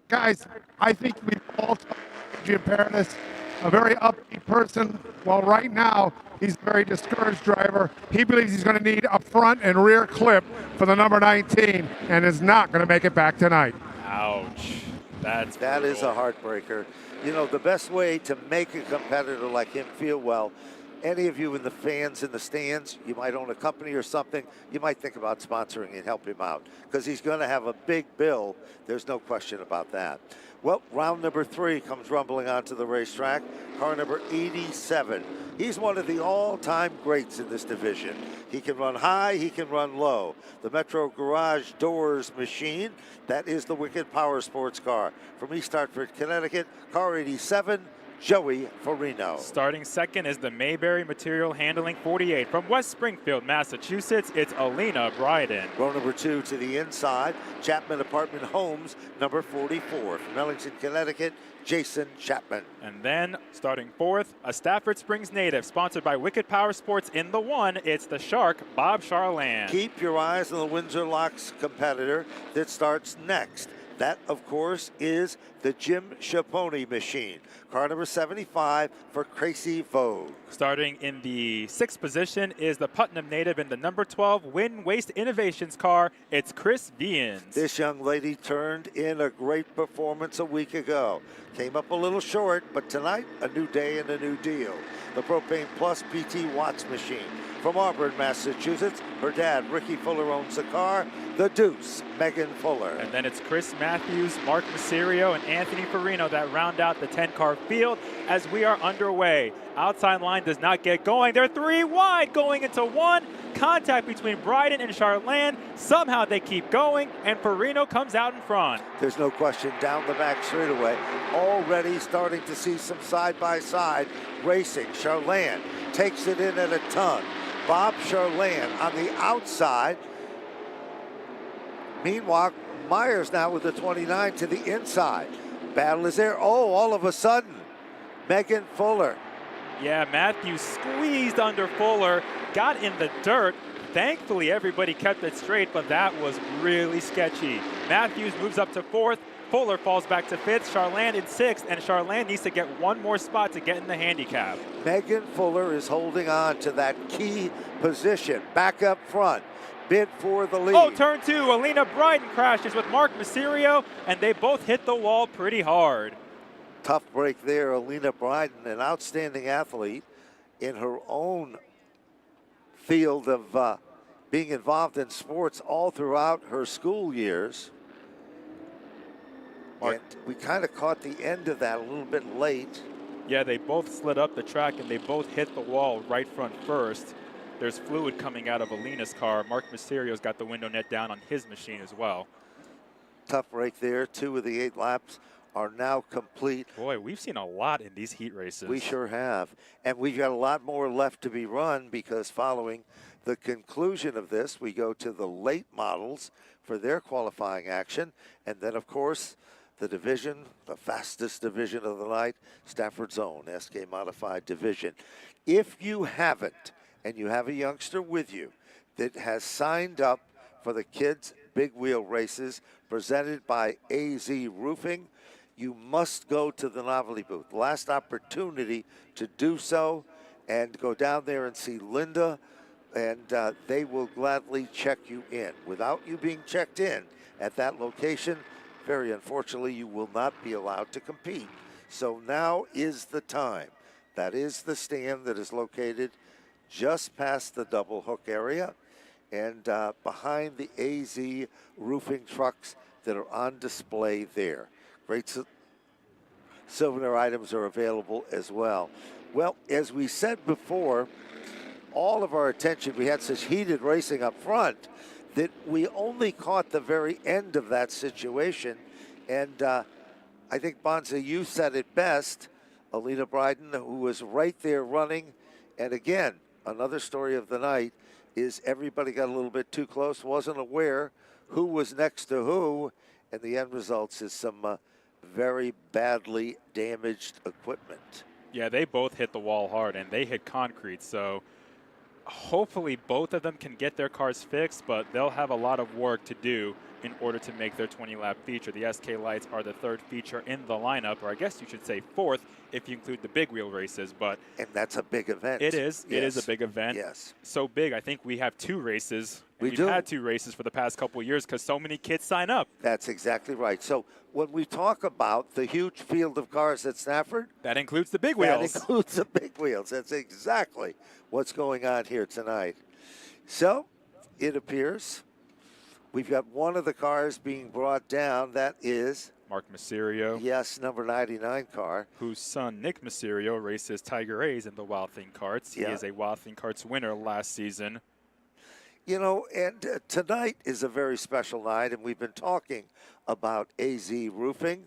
Guys, I think we've all talked to Jim Paradis, a very upbeat person. Well, right now, he's a very discouraged driver. He believes he's going to need a front and rear clip for the number 19 and is not going to make it back tonight. Ouch. That is a heartbreaker. You know, the best way to make a competitor like him feel well, any of you in the fans in the stands, you might own a company or something, you might think about sponsoring and help him out because he's going to have a big bill. There's no question about that. Well, round number 3 comes rumbling onto the racetrack. Car number 87. He's one of the all-time greats in this division. He can run high, he can run low. The Metro Garage Doors machine, that is the Wicked Power Sports car. From East Hartford, Connecticut, car 87, Joey Farino. Starting second is the Mayberry Material Handling 48. From West Springfield, Massachusetts, it's Alina Bryden. Row number 2 to the inside, Chapman Apartment Homes, number 44. From Ellington, Connecticut, Jason Chapman. And then, starting fourth, a Stafford Springs native, sponsored by Wicked Power Sports in the 1, it's the Shark, Bob Charland. Keep your eyes on the Windsor Locks competitor that starts next. That, of course, is the Jim Chapone machine. Car number 75 for Crazy Vogue. Starting in the 6th position is the Putnam native in the number 12 Win Waste Innovations car. It's Chris Vians. This young lady turned in a great performance a week ago. Came up a little short, but tonight, a new day and a new deal. The Propane Plus PT Watts machine. From Auburn, Massachusetts, her dad, Ricky Fuller, owns the car. The Deuce, Megan Fuller. And then it's Chris Matthews, Mark Mysterio, and Anthony Farino that round out the 10-car field as we are underway. Outside line does not get going. They're 3 wide going into 1. Contact between Bryden and Charland. Somehow they keep going, and Farino comes out in front. There's no question down the back straightaway. Already starting to see some side-by-side racing. Charland takes it in at a ton. Bob Charland on the outside. Meanwhile, Myers now with the 29 to the inside. Battle is there. Oh, all of a sudden, Megan Fuller. Yeah, Matthews squeezed under Fuller, got in the dirt. Thankfully, everybody kept it straight, but that was really sketchy. Matthews moves up to 4th. Fuller falls back to 5th. Charland in 6th, and Charland needs to get one more spot to get in the handicap. Megan Fuller is holding on to that key position back up front. Bid for the lead. Oh, turn 2, Alina Bryden crashes with Mark Mysterio, and they both hit the wall pretty hard. Tough break there. Alina Bryden, an outstanding athlete in her own field of being involved in sports all throughout her school years. And we kind of caught the end of that a little bit late. Yeah, they both slid up the track, and they both hit the wall right front first. There's fluid coming out of Alina's car. Mark Mysterio's got the window net down on his machine as well. Tough break there. 2 of the 8 laps are now complete. Boy, we've seen a lot in these heat races. We sure have. And we've got a lot more left to be run because following the conclusion of this, we go to the late models for their qualifying action. And then, of course, the division, the fastest division of the night, Stafford's own SK Modified division. If you haven't, and you have a youngster with you that has signed up for the kids' big wheel races presented by AZ Roofing, you must go to the novelty booth. Last opportunity to do so, and go down there and see Linda, and they will gladly check you in. Without you being checked in at that location, very unfortunately, you will not be allowed to compete. So now is the time. That is the stand that is located just past the double hook area and behind the AZ roofing trucks that are on display there. Great souvenir items are available as well. Well, as we said before, all of our attention, we had such heated racing up front that we only caught the very end of that situation. And I think, Bonza, you said it best. Alina Bryden, who was right there running. And again, another story of the night is everybody got a little bit too close, wasn't aware who was next to who, and the end results is some very badly damaged equipment. Yeah, they both hit the wall hard, and they hit concrete, so hopefully both of them can get their cars fixed, but they'll have a lot of work to do in order to make their 20-lap feature. The SK Lights are the third feature in the lineup, or I guess you should say fourth if you include the big wheel races. But and that's a big event. It is. Yes. It is a big event. Yes. So big, I think we have two races. We've had two races for the past couple of years because so many kids sign up. That's exactly right. So when we talk about the huge field of cars at Stafford, that includes the big wheels. That includes the big wheels. That's exactly what's going on here tonight. So it appears we've got one of the cars being brought down. That is Mark Mysterio. Yes, number 99 car. Whose son, Nick Mysterio, races Tiger A's in the Wild Thing Karts. Yeah. He is a Wild Thing Karts winner last season. You know, and tonight is a very special night, and we've been talking about AZ Roofing,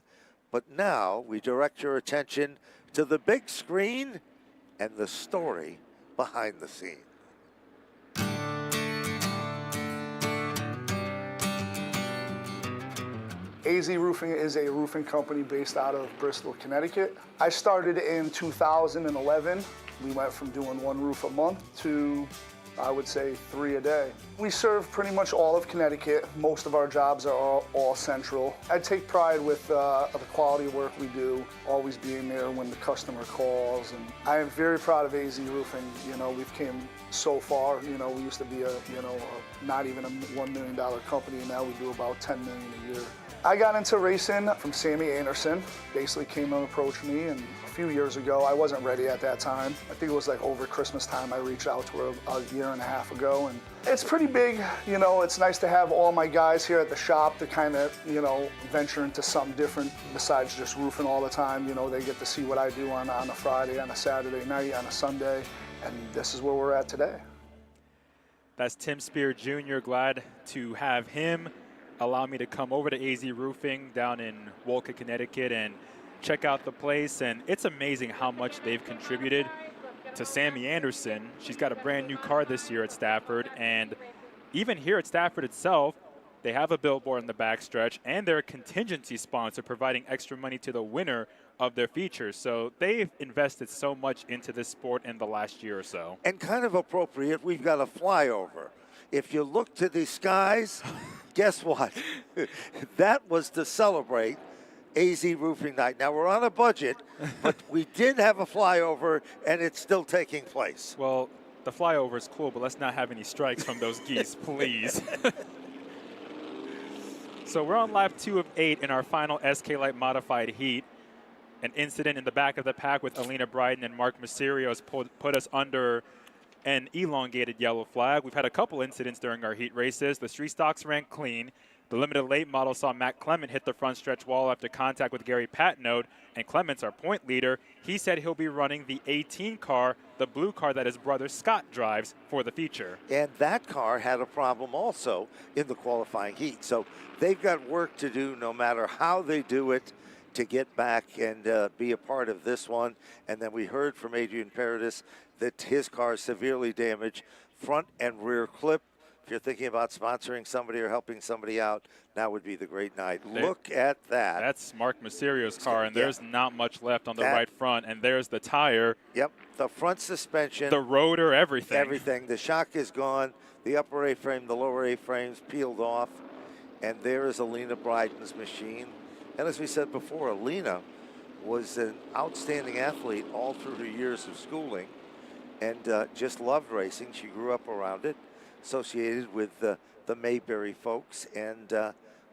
but now we direct your attention to the big screen and the story behind the scene. AZ Roofing is a roofing company based out of Bristol, Connecticut. I started in 2011. We went from doing one roof a month to, I would say, 3 a day. We serve pretty much all of Connecticut. Most of our jobs are all central. I take pride with the quality of work we do, always being there when the customer calls. And I am very proud of AZ Roofing. You know, we've came so far. You know, we used to be not even a $1 million company, and now we do about $10 million a year. I got into racing from Sammy Anderson. Basically came and approached me, and a few years ago, I wasn't ready at that time. I think it was like over Christmas time I reached out to her a year and a half ago, and it's pretty big. You know, it's nice to have all my guys here at the shop to kind of, you know, venture into something different besides just roofing all the time. You know, they get to see what I do on a Friday, on a Saturday night, on a Sunday, and this is where we're at today. That's Tim Spear Jr. Glad to have him allow me to come over to AZ Roofing down in Wolcott, Connecticut, and check out the place. And it's amazing how much they've contributed to Sammy Anderson. She's got a brand new car this year at Stafford, and even here at Stafford itself, they have a billboard in the backstretch, and they're a contingency sponsor providing extra money to the winner of their features. So they've invested so much into this sport in the last year or so. And kind of appropriate, we've got a flyover. If you look to the skies, guess what? That was to celebrate AZ Roofing Night. Now, we're on a budget, but we did have a flyover, and it's still taking place. Well, the flyover is cool, but let's not have any strikes from those geese, please. So we're on lap 2 of 8 in our final SK Light Modified heat. An incident in the back of the pack with Alina Bryden and Mark Mysterio has put us under an elongated yellow flag. We've had a couple incidents during our heat races. The street stocks ran clean. The limited late model saw Matt Clement hit the front stretch wall after contact with Gary Patnode, and Clement's our point leader. He said he'll be running the 18 car, the blue car that his brother Scott drives for the feature. And that car had a problem also in the qualifying heat. So they've got work to do no matter how they do it to get back and be a part of this one. And then we heard from Adrian Paradis that his car is severely damaged, front and rear clip, if you're thinking about sponsoring somebody or helping somebody out, now would be the great night. Look at that. That's Mark Mysterio's car, and Yeah. there's not much left on the right front. And there's the tire. Yep, the front suspension. The rotor, everything. Everything. The shock is gone. The upper A-frame, the lower A-frame's peeled off. And there is Alina Bryden's machine. And as we said before, Alina was an outstanding athlete all through her years of schooling and just loved racing. She grew up around it, associated with the Mayberry folks and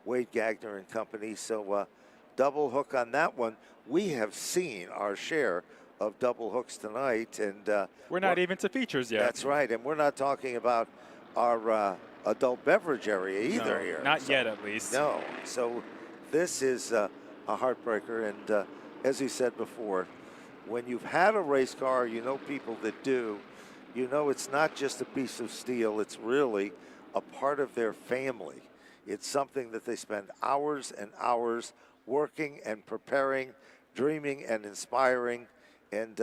Wade Gagner and company. So double hook on that one. We have seen our share of double hooks tonight. And we're not even to features yet. That's right. And we're not talking about our adult beverage area either No, here. Not yet, at least. No. So this is a heartbreaker. And as you said before, when you've had a race car, you know people that do, you know it's not just a piece of steel. It's really a part of their family. It's something that they spend hours and hours working and preparing, dreaming and inspiring. And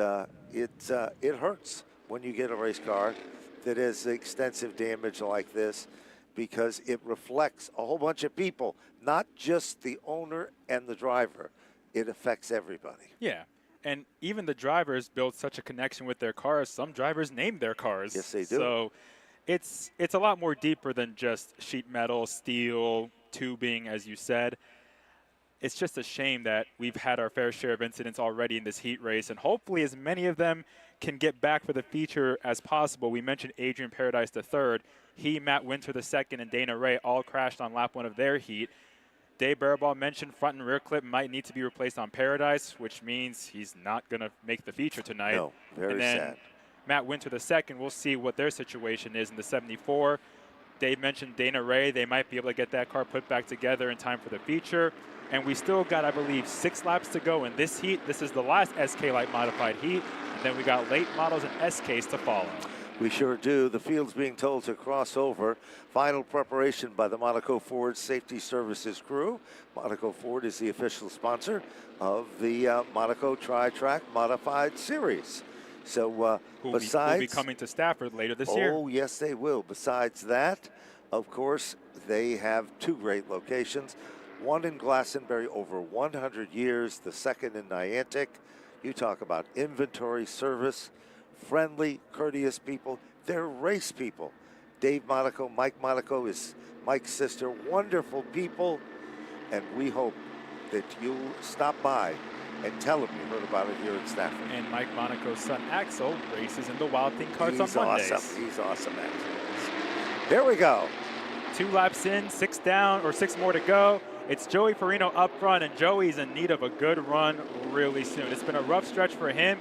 it hurts when you get a race car that has extensive damage like this, because it reflects a whole bunch of people, not just the owner and the driver. It affects everybody. Yeah, and even the drivers build such a connection with their cars. Some drivers name their cars. Yes, they do. So it's a lot more deeper than just sheet metal, steel, tubing, as you said. It's just a shame that we've had our fair share of incidents already in this heat race, and hopefully as many of them can get back for the feature as possible. We mentioned Adrian Paradise III. He, Matt Winter II, and Dana Ray all crashed on lap 1 of their heat. Dave Baraball mentioned front and rear clip might need to be replaced on Paradise, which means he's not going to make the feature tonight. No, very and then sad. Matt Winter II, we'll see what their situation is in the 74. Dave mentioned Dana Ray. They might be able to get that car put back together in time for the feature. And we still got, I believe, 6 laps to go in this heat. This is the last SK Light Modified heat. And then we got late models and SKs to follow. We sure do. The field's being told to cross over. Final preparation by the Monaco Ford Safety Services crew. Monaco Ford is the official sponsor of the Monaco Tri-Track Modified Series. So besides... Who'll be coming to Stafford later this year. Oh, yes, they will. Besides that, of course, they have 2 great locations. One in Glastonbury, over 100 years. The second in Niantic. You talk about inventory service, friendly, courteous people. They're race people. Dave Monaco, Mike Monaco is Mike's sister. Wonderful people. And we hope that you'll stop by and tell them you heard about it here in Stafford. And Mike Monaco's son, Axel, races in the Wild Thing carts on Mondays. Awesome. He's awesome, Axel. There we go. 2 laps in, 6 down, or 6 more to go. It's Joey Farino up front, and Joey's in need of a good run really soon. It's been a rough stretch for him.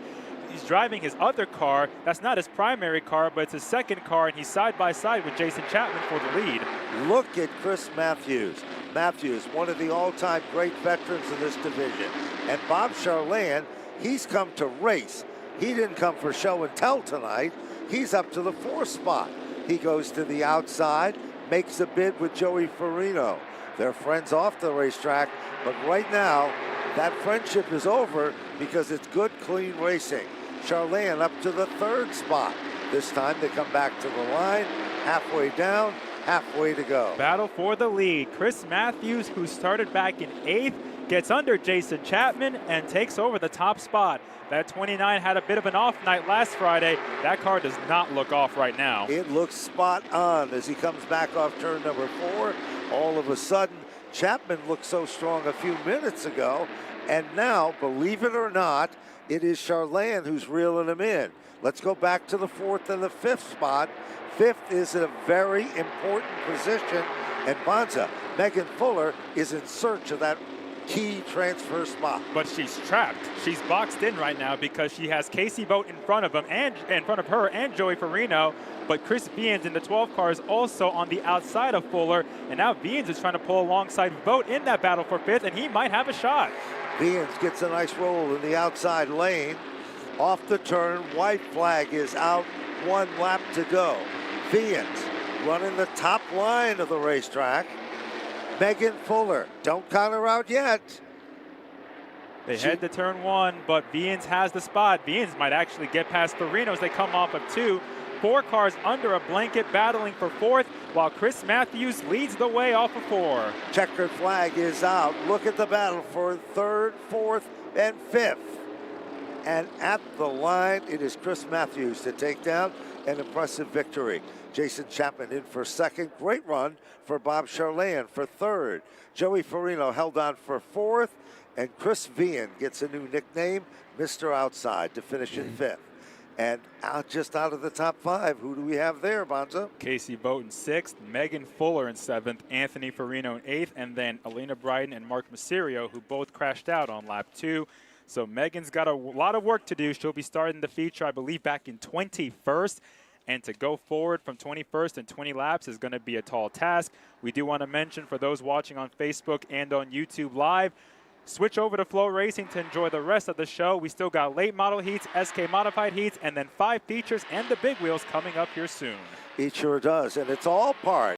He's driving his other car. That's not his primary car, but it's his second car, and he's side by side with Jason Chapman for the lead. Look at Chris Matthews. Matthews, one of the all-time great veterans in this division. And Bob Charland, he's come to race. He didn't come for show and tell tonight. He's up to the 4th spot. He goes to the outside, makes a bid with Joey Farino. They're friends off the racetrack, but right now, that friendship is over because it's good, clean racing. Charland up to the 3rd spot. This time they come back to the line, halfway down, halfway to go. Battle for the lead. Chris Matthews, who started back in 8th, gets under Jason Chapman and takes over the top spot. That 29 had a bit of an off night last Friday. That car does not look off right now. It looks spot on as he comes back off turn number 4. All of a sudden, Chapman looked so strong a few minutes ago, and now, believe it or not, it is Charland who's reeling him in. Let's go back to the 4th and the 5th spot. 5th is a very important position, and Bonza, Megan Fuller, is in search of that key transfer spot. But she's trapped. She's boxed in right now because she has Casey Boat in front of him and in front of her and Joey Farino. But Chris Vians in the 12 car is also on the outside of Fuller. And now Vians is trying to pull alongside Boat in that battle for 5th, and he might have a shot. Vians gets a nice roll in the outside lane. Off the turn, white flag is out, 1 lap to go. Vians running the top line of the racetrack. Megan Fuller, don't count her out yet. They head to turn 1, but Vians has the spot. Vians might actually get past Farino as they come off of 2. 4 cars under a blanket battling for 4th, while Chris Matthews leads the way off of 4. Checkered flag is out. Look at the battle for 3rd, 4th, and 5th. And at the line, it is Chris Matthews to take down an impressive victory. Jason Chapman in for 2nd. Great run for Bob Charlayan for 3rd. Joey Farino held on for 4th. And Chris Vian gets a new nickname, Mr. Outside, to finish in 5th. And just out of the top 5, who do we have there, Bonza? Casey Boat in 6th, Megan Fuller in 7th, Anthony Farino in 8th, and then Elena Bryden and Mark Mysterio, who both crashed out on lap 2. So Megan's got a lot of work to do. She'll be starting the feature, I believe, back in 21st. And to go forward from 21st and 20 laps is going to be a tall task. We do want to mention, for those watching on Facebook and on YouTube Live, switch over to FloRacing to enjoy the rest of the show. We still got late model heats, SK modified heats, and then 5 features and the big wheels coming up here soon. It sure does, and it's all part